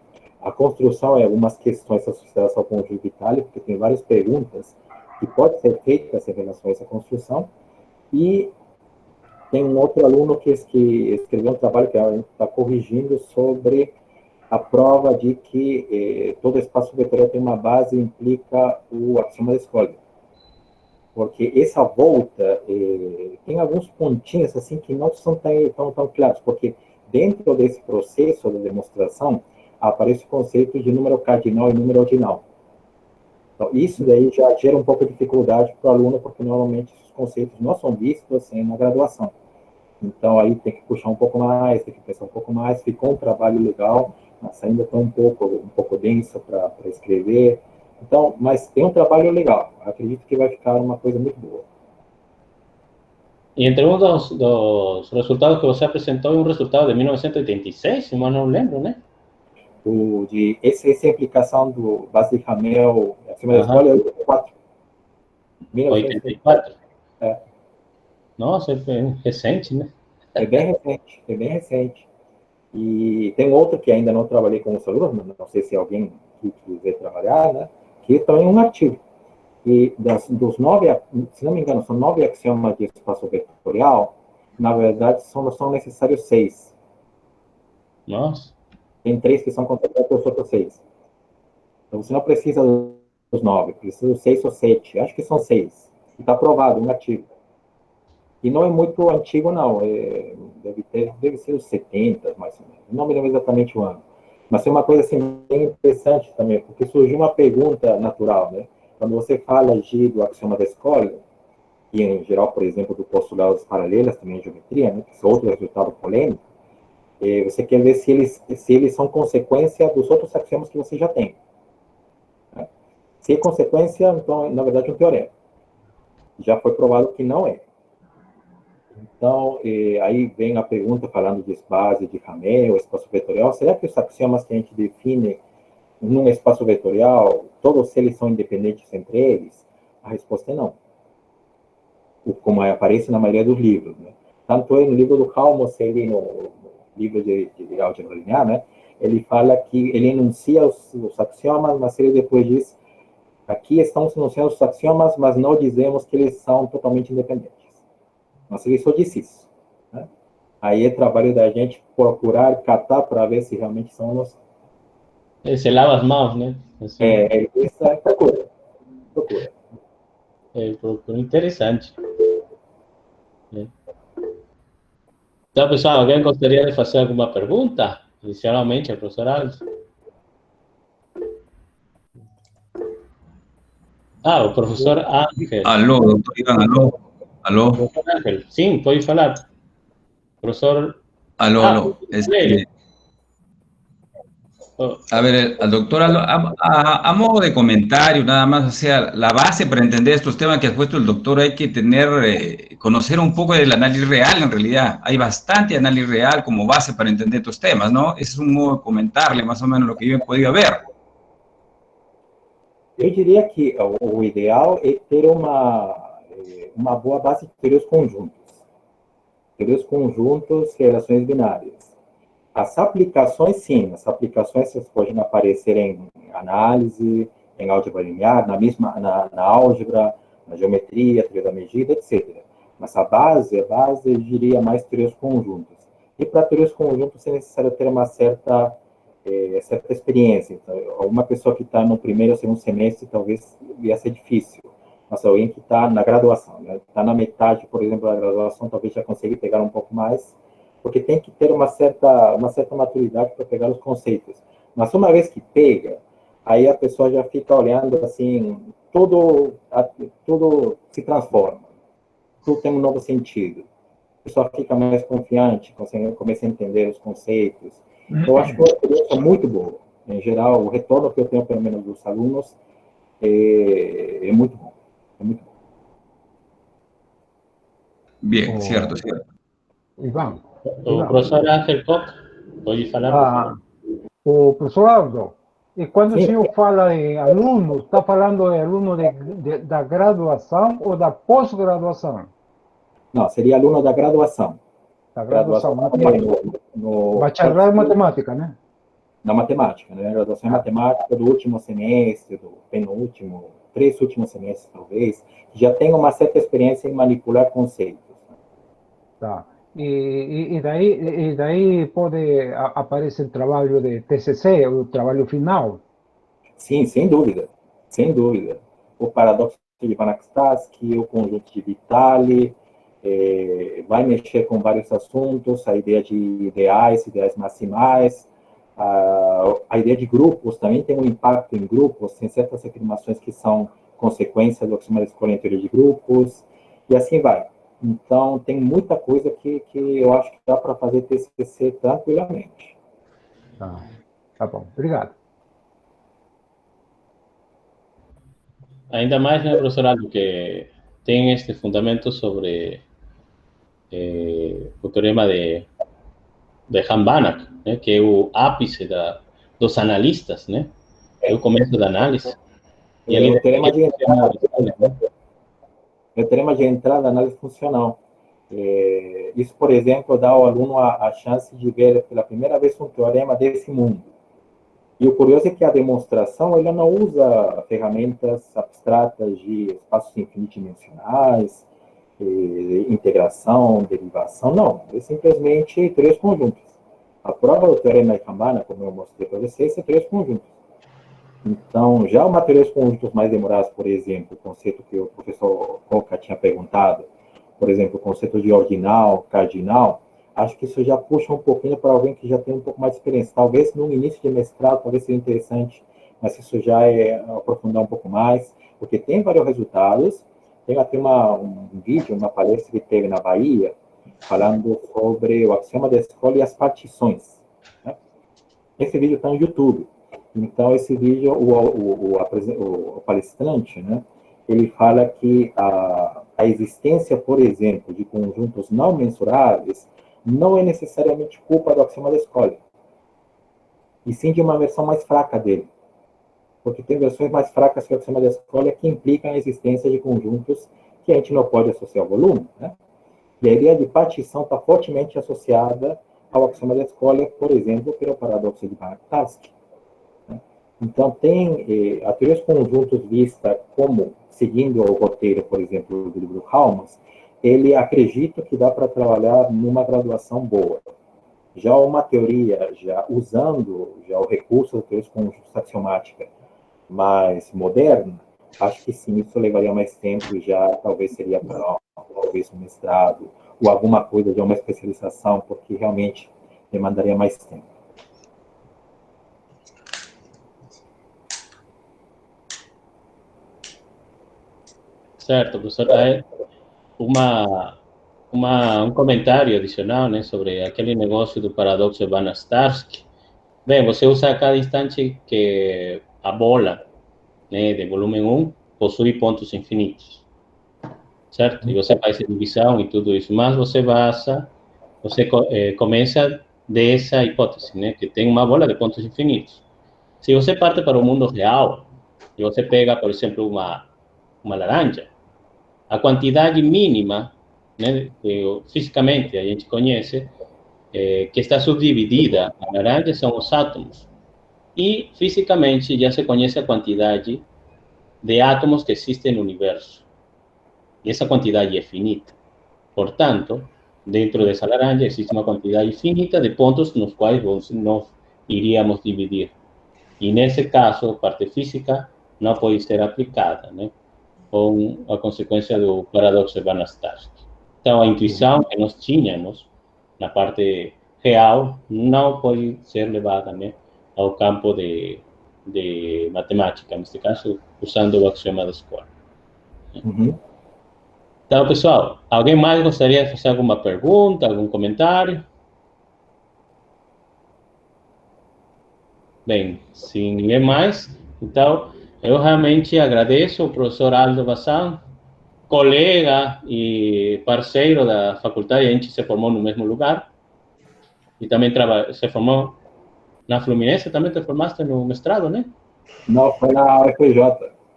A construção é algumas questões associadas ao conjunto Vitali, porque tem várias perguntas que podem ser feitas em relação a essa construção. E tem um outro aluno que escreveu um trabalho que a gente está corrigindo sobre a prova de que todo espaço vetorial tem uma base e implica o axioma da escolha. Porque essa volta tem alguns pontinhos assim que não são tão claros, porque dentro desse processo de demonstração aparece o conceito de número cardinal e número ordinal. Então, isso daí já gera um pouco de dificuldade para o aluno, porque normalmente esses conceitos não são vistos assim, na graduação. Então, aí tem que puxar um pouco mais, tem que pensar um pouco mais. Ficou um trabalho legal, mas ainda está um pouco denso para escrever. Então, mas tem um trabalho legal. Acredito que vai ficar uma coisa muito boa. E entre um dos resultados que você apresentou, é um resultado de 1986, se eu não lembro, né? Essa implicação do base de Hamel acima da escolha é 84. 1984? É. Nossa, é bem recente, né? É bem recente. E tem outro que ainda não trabalhei com os alunos, não sei se alguém que quiser trabalhar, né? Que também é um artigo. E dos 9, se não me engano, são 9 axiomas de espaço vetorial, na verdade, são necessários 6. Nossa. Tem 3 que são completos, os outros 6. Então, você não precisa dos 9, precisa dos 6 ou 7. Acho que são 6. E está aprovado, um artigo. E não é muito antigo, não. Deve ser os 70, mais ou menos. Não me lembro exatamente o ano. Mas é uma coisa assim, bem interessante também, porque surgiu uma pergunta natural, né? Quando você fala do axioma da escolha, e em geral, por exemplo, do postulado das paralelas, também em geometria, né, que são outro resultado polêmico, você quer ver se eles são consequência dos outros axiomas que você já tem. Né? Se é consequência, então, na verdade, é um teorema. Já foi provado que não é. Então, aí vem a pergunta falando de base de Hamel, espaço vetorial. Será que os axiomas que a gente define num espaço vetorial, todos eles são independentes entre eles? A resposta é não. Como aparece na maioria dos livros. Né? Tanto é no livro do Halmos, ele no livro de álgebra linear, né? Ele fala que ele enuncia os axiomas, mas ele depois diz: aqui estamos enunciando os axiomas, mas não dizemos que eles são totalmente independentes. Mas ele só disse isso. Né? Aí é trabalho da gente procurar catar para ver se realmente são nós. Se lava as mãos, né? Assim, Isso é procura. Procura interessante. Então, pessoal, alguém gostaria de fazer alguma pergunta? Inicialmente, ao professor Alves. O professor Ángel. Aló, doctor Iván, aló. Professor Ángel, sim, pode falar. Profesor. Aló. A ver, al doctor, a modo de comentario, nada más, o sea, la base para entender estos temas que ha puesto el doctor, hay que conocer un poco del análisis real, en realidad. Hay bastante análisis real como base para entender estos temas, ¿no? Ese es un modo de comentarle más o menos lo que yo he podido ver. Eu diria que o ideal é ter uma boa base de teorias conjuntas. Teorias conjuntas, relações binárias. As aplicações, sim, as aplicações podem aparecer em análise, em álgebra linear, na álgebra, na geometria, teoria da medida, etc. Mas a base, eu diria mais teorias conjuntas. E para teorias conjuntas é necessário ter uma certa experiência. Então, uma pessoa que está no primeiro ou segundo semestre talvez ia ser difícil, mas alguém que está na graduação, né? Está na metade, por exemplo, da graduação, talvez já consiga pegar um pouco mais, porque tem que ter uma certa maturidade para pegar os conceitos. Mas uma vez que pega, aí a pessoa já fica olhando assim, tudo se transforma, tudo tem um novo sentido. A pessoa fica mais confiante, começa a entender os conceitos. Eu acho que é uma experiência muito boa. Em geral, o retorno que eu tenho, pelo menos, dos alunos, é muito bom. É muito bom. Bien, cierto. Iván. O professor Ángel Koch, pode falar, por favor. O professor Aldo, e quando Sim. o senhor fala em aluno, está falando de aluno da graduação ou da pós-graduação? Não, seria aluno da graduação. Da graduação, no bacharelado em matemática, né? Na matemática, né? Graduação em matemática do último semestre, do penúltimo, 3 últimos semestres, talvez, já tem uma certa experiência em manipular conceitos. Tá. E daí pode aparecer o trabalho de TCC, o trabalho final? Sim, sem dúvida. Sem dúvida. O paradoxo de Banach-Starsky, o conjunto de Vitali, vai mexer com vários assuntos, a ideia de ideais maximais, a ideia de grupos também tem um impacto em grupos, tem certas afirmações que são consequências do axioma da escolha em teoria de grupos, e assim vai. Então, tem muita coisa que eu acho que dá para fazer TCC tranquilamente. Tá bom, obrigado. Ainda mais, né, professor Aldo, que tem este fundamento sobre o teorema de Banach, né, que é o ápice dos analistas, né? É o começo da análise. E ele o teorema de entrada, o teorema de entrada da análise funcional. Isso, por exemplo, dá ao aluno a chance de ver pela primeira vez um teorema desse mundo. E o curioso é que a demonstração ela não usa ferramentas abstratas de espaços infinidimensionais, integração, derivação, não. É simplesmente teorias conjuntas. A prova do teorema de Banach, como eu mostrei para vocês, é teorias conjuntas. Então, já uma teorias conjuntas mais demoradas, por exemplo, o conceito que o professor Coca tinha perguntado, por exemplo, o conceito de ordinal, cardinal, acho que isso já puxa um pouquinho para alguém que já tem um pouco mais de experiência. Talvez no início de mestrado, talvez seja interessante, mas isso já é aprofundar um pouco mais, porque tem vários resultados. Tem até um vídeo, uma palestra que teve na Bahia, falando sobre o axioma da escolha e as partições. Né? Esse vídeo está no YouTube. Então, esse vídeo, o palestrante, né, ele fala que a existência, por exemplo, de conjuntos não mensuráveis não é necessariamente culpa do axioma da escolha, e sim de uma versão mais fraca dele. Porque tem versões mais fracas que o axioma da escolha que implicam a existência de conjuntos que a gente não pode associar ao volume. Né? E a ideia de partição está fortemente associada ao axioma da escolha, por exemplo, pelo paradoxo de Banach-Tarski. Né? Então, tem a teoria dos conjuntos vista como, seguindo o roteiro, por exemplo, do livro Halmos, ele acredita que dá para trabalhar numa graduação boa. Já uma teoria, usando o recurso da teoria dos conjuntos axiomática mais moderna, acho que sim, isso levaria mais tempo, já talvez seria para talvez um mestrado, ou alguma coisa, já uma especialização, porque realmente demandaria mais tempo. Certo, professor. Um comentário adicional, né, sobre aquele negócio do paradoxo de Banach-Tarski. Bem, você usa a cada instante que a bola, né, de volume 1 possui pontos infinitos, certo? E você faz a divisão e tudo isso, mas você começa dessa hipótese, né, que tem uma bola de pontos infinitos. Se você parte para o mundo real e você pega, por exemplo, uma laranja, a quantidade mínima, né, que fisicamente a gente conhece, que está subdividida, a laranja são os átomos. E, fisicamente, já se conhece a quantidade de átomos que existem no universo. E essa quantidade é finita. Portanto, dentro dessa laranja existe uma quantidade finita de pontos nos quais nós iríamos dividir. E, nesse caso, a parte física não pode ser aplicada, né? Com a consequência do paradoxo de Van-Staatsky. Então, a intuição que nós tínhamos na parte real não pode ser levada, né, ao campo de matemática, neste caso, usando o axioma da escola. Então, pessoal, alguém mais gostaria de fazer alguma pergunta, algum comentário? Bem, se ninguém mais, então, eu realmente agradeço ao professor Aldo Bazán, colega e parceiro da faculdade. A gente se formou no mesmo lugar e também se formou na Fluminense. Também te formaste no mestrado, né? Não, foi na UFRJ.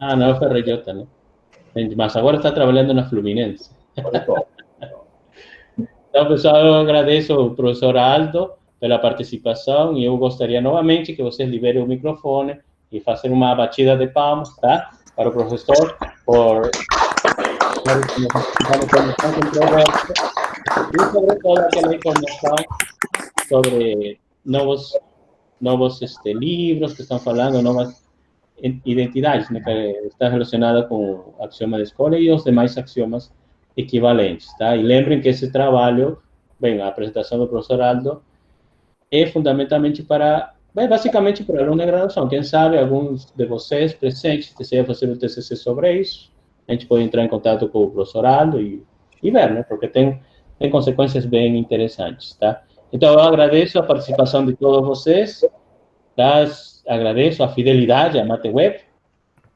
Ah, na UFRJ, né? Mas agora está trabalhando na Fluminense. Então, pessoal, eu agradeço ao professor Aldo pela participação e eu gostaria novamente que vocês liberem o microfone e fazer uma batida de palmas, tá? Para o professor por e sobre todo aquela informação sobre novos livros que estão falando, novas identidades, né, que está relacionada com o axioma da escola e os demais axiomas equivalentes, tá? E lembrem que esse trabalho, bem, a apresentação do professor Aldo é fundamentalmente para, bem, basicamente para aluno de graduação. Quem sabe alguns de vocês presentes desejam fazer o TCC sobre isso, a gente pode entrar em contato com o professor Aldo e ver, né, porque tem consequências bem interessantes, tá? Então, eu agradeço a participação de todos vocês, tá? Agradeço a fidelidade à MateWeb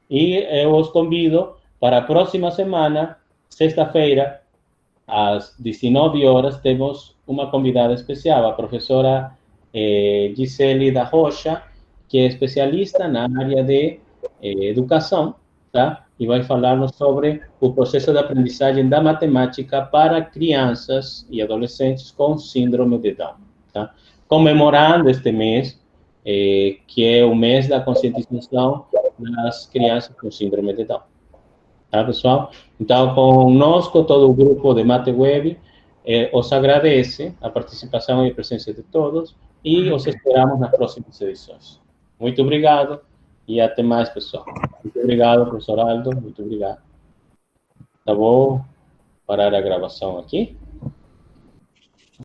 e eu os convido para a próxima semana, sexta-feira, às 19 horas, temos uma convidada especial, a professora Gisele da Rocha, que é especialista na área de educação, tá? E vai falar-nos sobre o processo de aprendizagem da matemática para crianças e adolescentes com síndrome de Down, tá? Comemorando este mês, que é o mês da conscientização das crianças com síndrome de Down. Tá, pessoal? Então, conosco, todo o grupo de MateWeb os agradece a participação e a presença de todos e os esperamos nas próximas edições. Muito obrigado e até mais, pessoal. Muito obrigado, professor Aldo. Muito obrigado. Tá bom? Parar a gravação aqui.